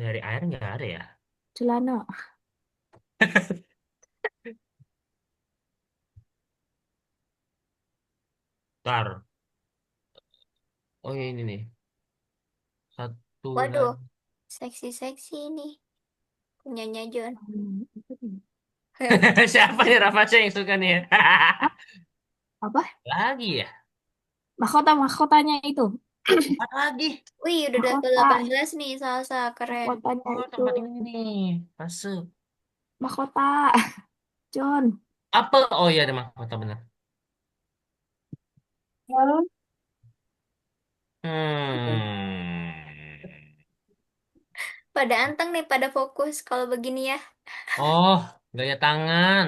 C: Dari air nggak ada ya?
D: Celana.
C: Ntar. Oh, ini nih. Satu
A: Waduh,
C: lagi.
A: seksi-seksi ini. Punyanya John.
D: Apa nih?
C: Siapa nih Rafa yang suka nih ya?
D: Apa?
C: Lagi ya?
D: Mahkotanya itu.
C: Apa lagi?
A: Wih, udah level
D: Mahkota.
A: 18 nih, salsa. Keren.
D: Mahkotanya
C: Oh,
D: itu.
C: tempat ini nih. Masuk.
D: Mahkota. John.
C: Apel. Oh iya, ada mahkota bener. Hmm.
A: Pada anteng nih, pada fokus kalau begini ya.
C: Oh, gaya tangan.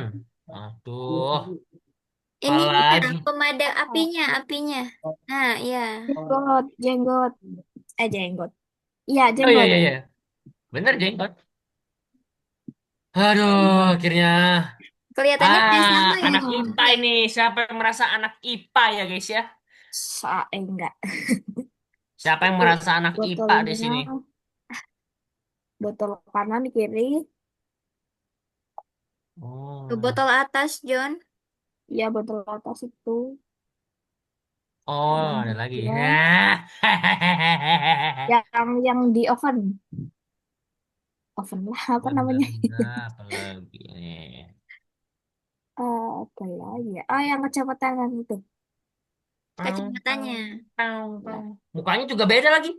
C: Aduh,
A: Ini
C: apalagi?
A: pemadam apinya, apinya. Nah, iya.
D: Jenggot. Jenggot. Jenggot. Iya,
C: Oh iya
D: jenggot.
C: iya iya. Bener jenggot. Aduh, akhirnya.
A: Kelihatannya punya siapa
C: Anak
A: ini?
C: IPA ini. Siapa yang merasa anak IPA ya guys ya?
D: Enggak.
C: Siapa yang
D: Itu
C: merasa anak IPA di
D: botolnya,
C: sini?
D: botol kanan kiri.
A: Ke
C: Oh,
A: botol atas, John.
D: Iya, botol atas itu.
C: oh
D: Ada
C: ada lagi.
D: juga.
C: Nah.
D: Yang di oven. Oven lah, apa namanya?
C: Benda-benda apa lagi nih?
D: Apa lagi ya? Oh, yang kecepatan itu.
C: Pau, pau,
A: Kacamatanya.
C: pau, pau.
D: Ya.
C: Mukanya juga beda lagi.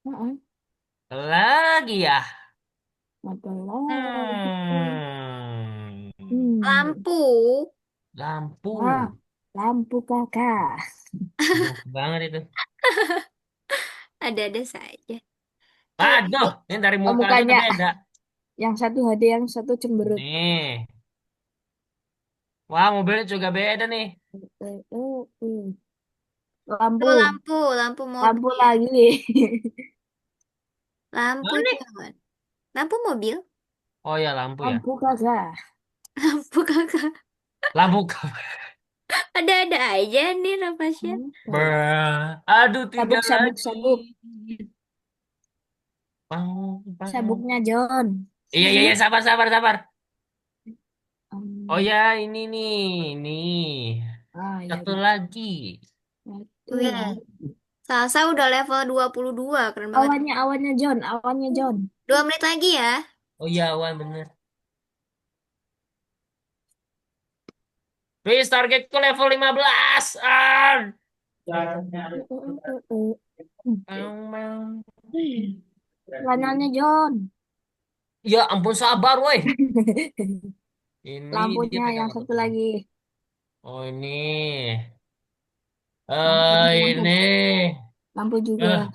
D: Heeh.
C: Lagi ya.
D: Apa lagi?
C: Hmm.
D: Hmm.
A: Lampu.
C: Lampu.
D: Ah, lampu kakak.
C: Enak banget itu.
A: Ada-ada saja. Kalau
C: Aduh, ini dari
D: Oh,
C: muka aja
D: mukanya
C: udah beda.
D: yang satu ada yang satu cemberut.
C: Nih. Wah, mobilnya juga beda nih.
A: itu
D: Lampu,
A: lampu, lampu
D: lampu
A: mobil.
D: lagi.
A: Lampu
C: Mana nih?
A: John. Lampu mobil.
C: Oh ya, lampu ya.
D: Lampu kakak.
A: Lampu kakak.
C: Lampu.
A: Ada-ada aja nih, Rapasya.
C: Aduh, tiga
D: Sabuk, sabuk,
C: lagi.
D: sabuk.
C: Pau, pau.
D: Sabuknya John.
C: Iya, iya, iya, sabar, sabar, sabar. Oh
D: Hmm.
C: ya, ini nih. Nih.
D: Ya,
C: Satu lagi.
D: itu
A: Wih,
D: lagi.
A: Salsa udah level 22. Keren banget.
D: Awannya John, awannya John.
A: 2 menit lagi ya.
C: Oh iya, Wan, bener. Please, targetku level 15. Ah. Mau, mau.
D: Celananya John.
C: Ya ampun, sabar, woi. Ini dia
D: Lampunya
C: pegang
D: yang
C: apa
D: satu
C: tuh?
D: lagi.
C: Oh, ini.
D: Lampu.
C: Ini.
D: Lampu juga.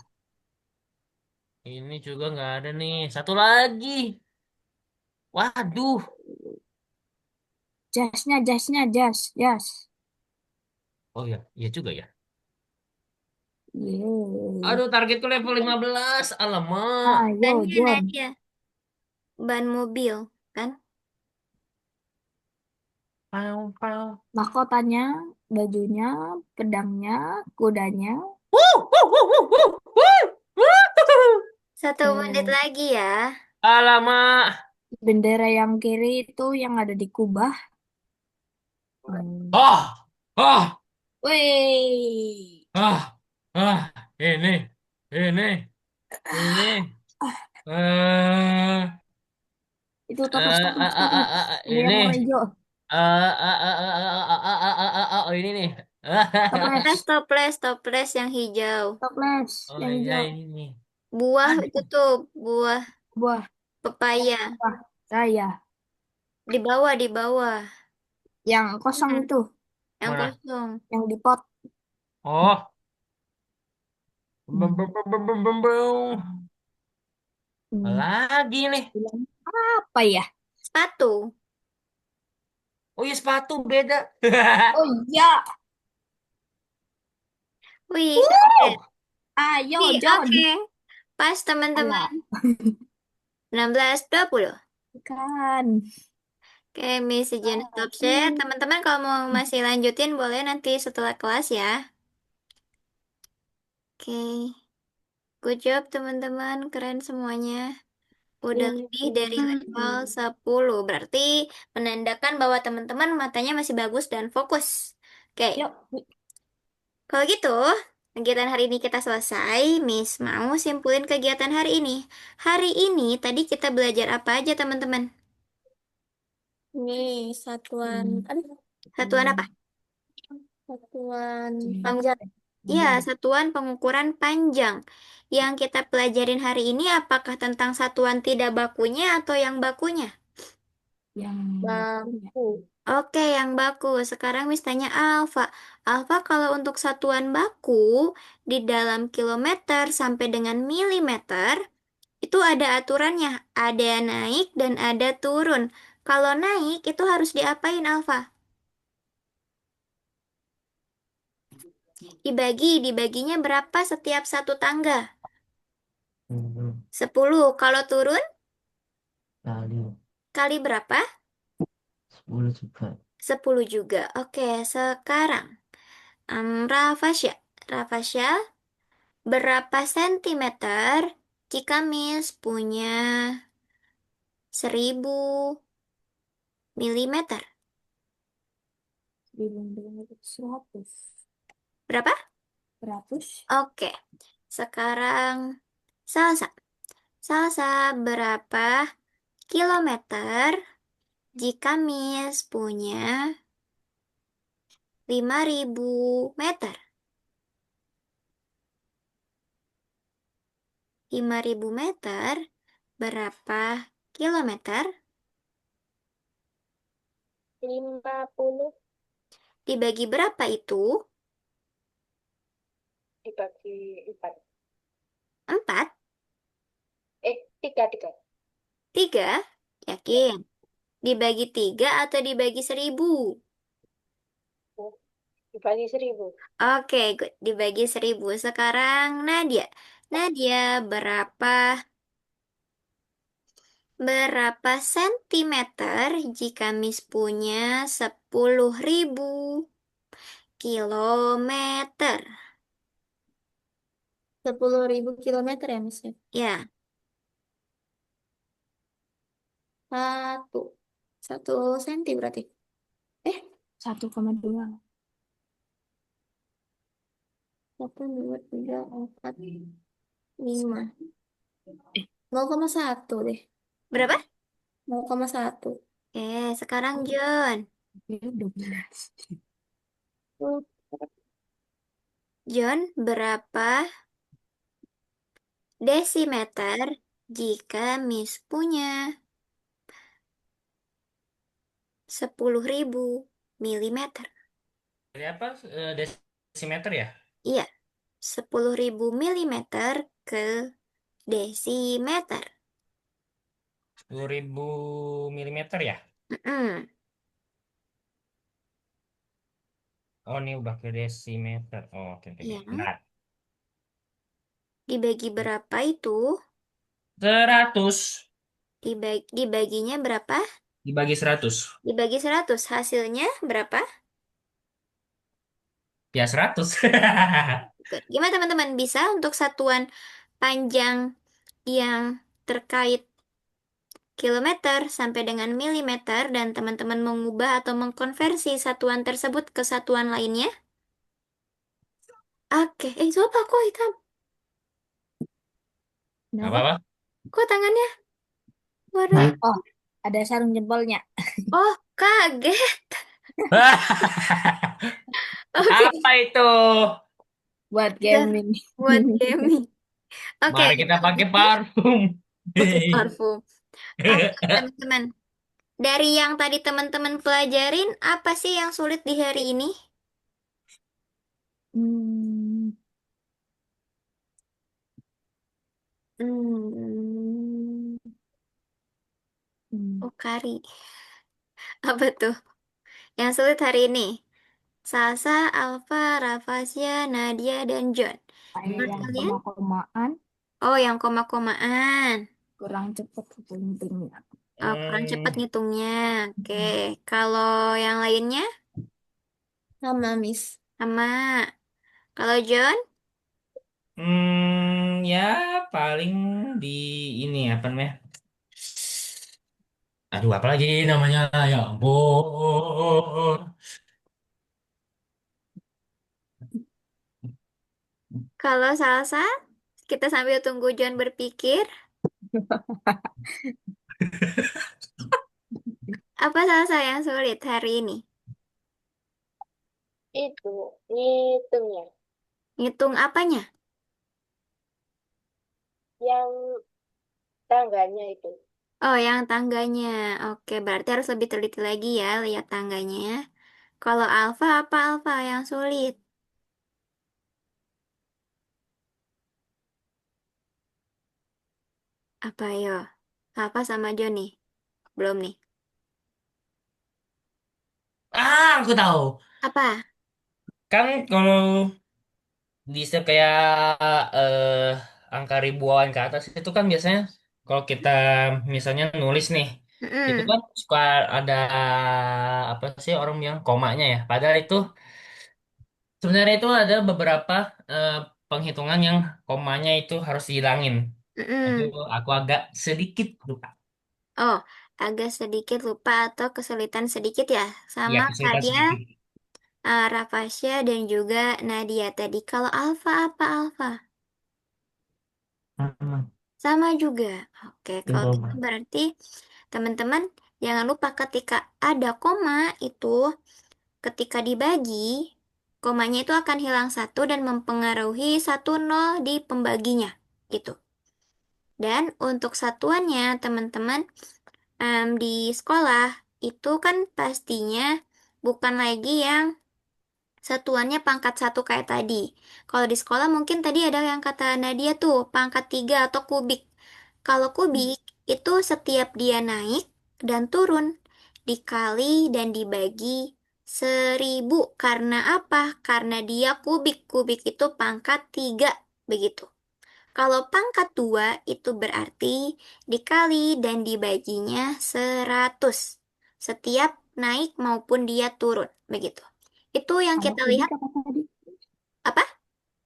C: Eh, ini juga nggak ada nih. Satu lagi. Waduh.
D: Jas.
C: Oh ya, iya juga ya.
D: Yeay.
C: Aduh, targetku level 15. Alamak.
D: Ayo,
A: Bannya naik
D: John.
A: ya. Ban mobil, kan?
C: Pau, pau.
D: Mahkotanya, bajunya, pedangnya, kudanya.
C: Wuh, wuh, wuh, wuh, wuh, wuh, wuh.
A: 1 menit
D: Eh,
A: lagi ya.
C: Alamak.
D: bendera yang kiri itu yang ada di Kubah. Hmm.
C: Oh, oh.
D: Wey.
C: Ah, ah, ini, ini, ini. Eh,
D: Itu toples toples. Ada yang
C: ini.
D: warna hijau.
C: Ini nih.
A: Toples,
D: Toples.
A: toples, toples yang hijau.
D: Toples
C: Oh
D: yang
C: iya
D: hijau.
C: ini nih.
A: Buah itu
D: Ada
A: tuh, buah
D: buah.
A: pepaya.
D: Wah, saya.
A: Di bawah.
D: Yang kosong
A: Hmm,
D: itu.
A: yang
C: Mana?
A: kosong.
D: Yang di pot.
C: Oh, bem,
D: Hmm.
C: bem, bem, bem, bem, bem, bem.
D: Hmm.
C: Lagi nih.
D: Bilang apa ya?
A: Sepatu.
C: Oh iya sepatu beda.
D: Oh iya.
A: Wih, keren.
D: Uh, ayo
A: Wih, oke.
D: John.
A: Pas teman-teman.
D: Ayo.
A: 16:20.
D: Kan.
A: Oke, Miss izin stop share.
D: Hmm.
A: Teman-teman kalau mau masih lanjutin boleh nanti setelah kelas ya. Oke, good job teman-teman. Keren semuanya. Udah lebih dari level 10. Berarti menandakan bahwa teman-teman matanya masih bagus dan fokus. Oke,
D: Yuk.
A: kalau gitu kegiatan hari ini kita selesai. Miss mau simpulin kegiatan hari ini. Hari ini tadi kita belajar apa aja teman-teman?
B: Ini satuan,
D: Hmm.
B: aduh,
A: Satuan apa?
B: satuan
D: Hmm.
B: panjang.
A: Ya,
D: Panjang.
A: satuan pengukuran panjang. Yang kita pelajarin hari ini apakah tentang satuan tidak bakunya atau yang bakunya?
D: Yang bakunya.
B: Bangku.
A: Oke, yang baku. Sekarang Miss tanya Alfa. Alfa, kalau untuk satuan baku di dalam kilometer sampai dengan milimeter, itu ada aturannya. Ada naik dan ada turun. Kalau naik, itu harus diapain, Alfa? Dibaginya berapa setiap satu tangga? 10. Kalau turun,
E: Kali
A: kali berapa?
E: 10 juga.
A: 10 juga. Oke, sekarang. Rafasya. Rafasya, berapa sentimeter jika Miss punya 1000 milimeter?
D: 1.100.
A: Berapa?
D: 100.
A: Oke, sekarang salsa. Salsa, berapa kilometer jika Miss punya 5000 meter? 5000 meter berapa kilometer?
B: 50
A: Dibagi berapa itu?
B: dibagi 4.
A: 4?
B: Tiga.
A: 3? Yakin? Dibagi 3 atau dibagi 1000?
B: Dibagi 1000.
A: Oke, good. Dibagi 1000. Sekarang Nadia. Nadia, berapa sentimeter jika Miss punya 10.000 kilometer?
B: 10.000 kilometer ya, Miss?
A: Ya,
B: Satu. 1 senti berarti. Eh,
D: 1,2.
B: 1, 2, 3, 4, 5. 0,1 deh.
A: berapa?
B: 0,1.
A: Oke, sekarang John.
D: Ya, 12.
A: John, berapa desimeter jika Miss punya 10.000 milimeter?
C: Ini apa? Desimeter ya?
A: Iya, 10.000 milimeter ke desimeter.
C: 10.000 milimeter ya?
A: Mm-mm.
C: Oh ini udah ke desimeter. Oh, oke oke oke.
A: Iya,
C: Benar.
A: dibagi berapa itu?
C: 100
A: Dibaginya berapa?
C: dibagi 100.
A: Dibagi 100. Hasilnya berapa?
C: Ya 100.
A: Good. Gimana teman-teman? Bisa untuk satuan panjang yang terkait kilometer sampai dengan milimeter dan teman-teman mengubah atau mengkonversi satuan tersebut ke satuan lainnya? Oke. Coba kok hitam?
D: Kenapa?
E: Apa-apa?
A: Kok tangannya warna hitam?
D: Oh, ada sarung jempolnya.
A: Oh, kaget. Oke,
E: Apa itu?
D: Buat
A: udah
D: gaming.
A: buat gaming. Oke,
E: Mari kita
A: kalau
E: pakai
A: gitu
E: parfum.
A: pakai parfum. Oke, teman-teman. Dari yang tadi teman-teman pelajarin, apa sih yang sulit di hari ini?
D: Hmm,
A: Hmm,
D: hmm.
A: oh, kari. Apa tuh? Yang sulit hari ini? Salsa, Alfa, Rafasya, Nadia, dan John.
D: Kayak
A: Menurut
D: yang
A: kalian?
D: koma-komaan
A: Oh, yang koma-komaan.
D: kurang cepet pentingnya.
A: Oh, kurang cepat
E: Hmm,
A: ngitungnya. Oke, kalau yang lainnya
B: Sama, Miss.
A: sama. Kalau John,
E: ya paling di ini apa namanya? Aduh, apa lagi namanya? Ya ampun.
A: kalau salsa, kita sambil tunggu John berpikir. Apa salsa yang sulit hari ini?
B: Itu, ngitungnya.
A: Ngitung apanya?
B: Yang tangganya itu.
A: Oh, yang tangganya. Oke, berarti harus lebih teliti lagi ya lihat tangganya. Kalau alfa, apa alfa yang sulit? Apa yo? Alfa sama John nih? Belum nih.
E: Aku tahu.
A: Apa?
E: Kan kalau di setiap kayak eh, angka ribuan ke atas itu kan biasanya kalau kita misalnya nulis nih, itu
A: Mm-mm.
E: kan suka ada apa sih orang yang komanya ya. Padahal itu sebenarnya itu ada beberapa eh, penghitungan yang komanya itu harus dihilangin. Itu
A: Mm-mm.
E: aku agak sedikit lupa.
A: Oh, agak sedikit lupa atau kesulitan sedikit ya.
E: Ya
A: Sama
E: kesulitan
A: kayak
E: sedikit.
A: Rafasya dan juga Nadia tadi. Kalau alfa, apa alfa?
E: Hmm,
A: Sama juga. Oke, kalau gitu
E: belum.
A: berarti teman-teman jangan lupa ketika ada koma itu, ketika dibagi, komanya itu akan hilang satu dan mempengaruhi satu nol di pembaginya. Gitu. Dan untuk satuannya, teman-teman, di sekolah itu kan pastinya bukan lagi yang satuannya pangkat satu kayak tadi. Kalau di sekolah mungkin tadi ada yang kata Nadia tuh, pangkat tiga atau kubik. Kalau kubik itu setiap dia naik dan turun, dikali dan dibagi 1.000. Karena apa? Karena dia kubik. Kubik itu pangkat tiga, begitu. Kalau pangkat 2 itu berarti dikali dan dibaginya 100. Setiap naik maupun dia turun, begitu. Itu yang
D: Kalau
A: kita
D: kubik
A: lihat.
D: apa tadi?
A: Apa?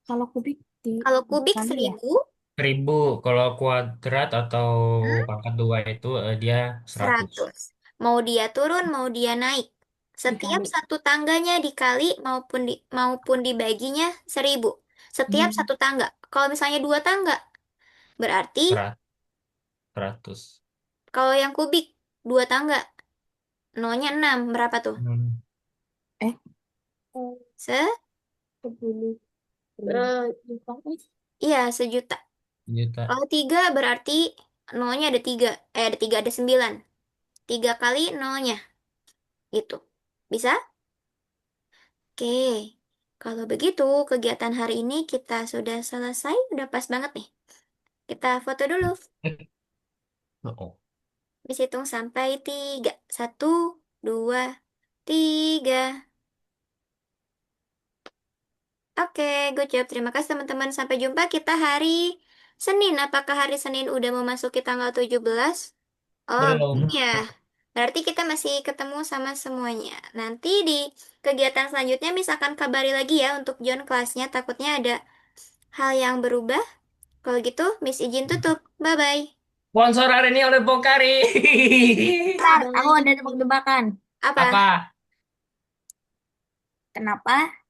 D: Kalau kubik
A: Kalau kubik
D: dikali ya?
A: 1.000,
E: 1000 kalau kuadrat atau
A: hmm,
E: pangkat dua itu dia 100.
A: 100. Mau dia turun, mau dia naik. Setiap
D: Dikali.
A: satu tangganya dikali maupun dibaginya 1.000. Setiap
D: Hmm.
A: satu tangga. Kalau misalnya dua tangga, berarti
E: 100.
A: kalau yang kubik dua tangga, nolnya 6, berapa tuh?
E: Hmm,
D: Eh,
A: Se?
D: 10 juta.
A: Iya, 1.000.000.
E: juta.
A: Kalau tiga berarti nolnya ada tiga. Ada tiga, ada 9. Tiga kali nolnya. Gitu. Bisa? Oke. Kalau begitu, kegiatan hari ini kita sudah selesai. Udah pas banget nih. Kita foto dulu.
E: Oh.
A: Bisa hitung sampai 3. 1, 2, 3. Oke, good job. Terima kasih teman-teman. Sampai jumpa kita hari Senin. Apakah hari Senin udah memasuki tanggal 17? Oh, belum
E: Belum.
A: ya. Berarti kita masih ketemu sama semuanya. Nanti di kegiatan selanjutnya misalkan kabari lagi ya untuk John kelasnya. Takutnya ada hal yang berubah. Kalau gitu, Miss izin tutup. Bye-bye.
E: Sponsor hari ini oleh Pokari.
D: Ntar, aku ada
B: Bye.
D: tebak-tebakan.
A: Apa?
E: Apa?
D: Kenapa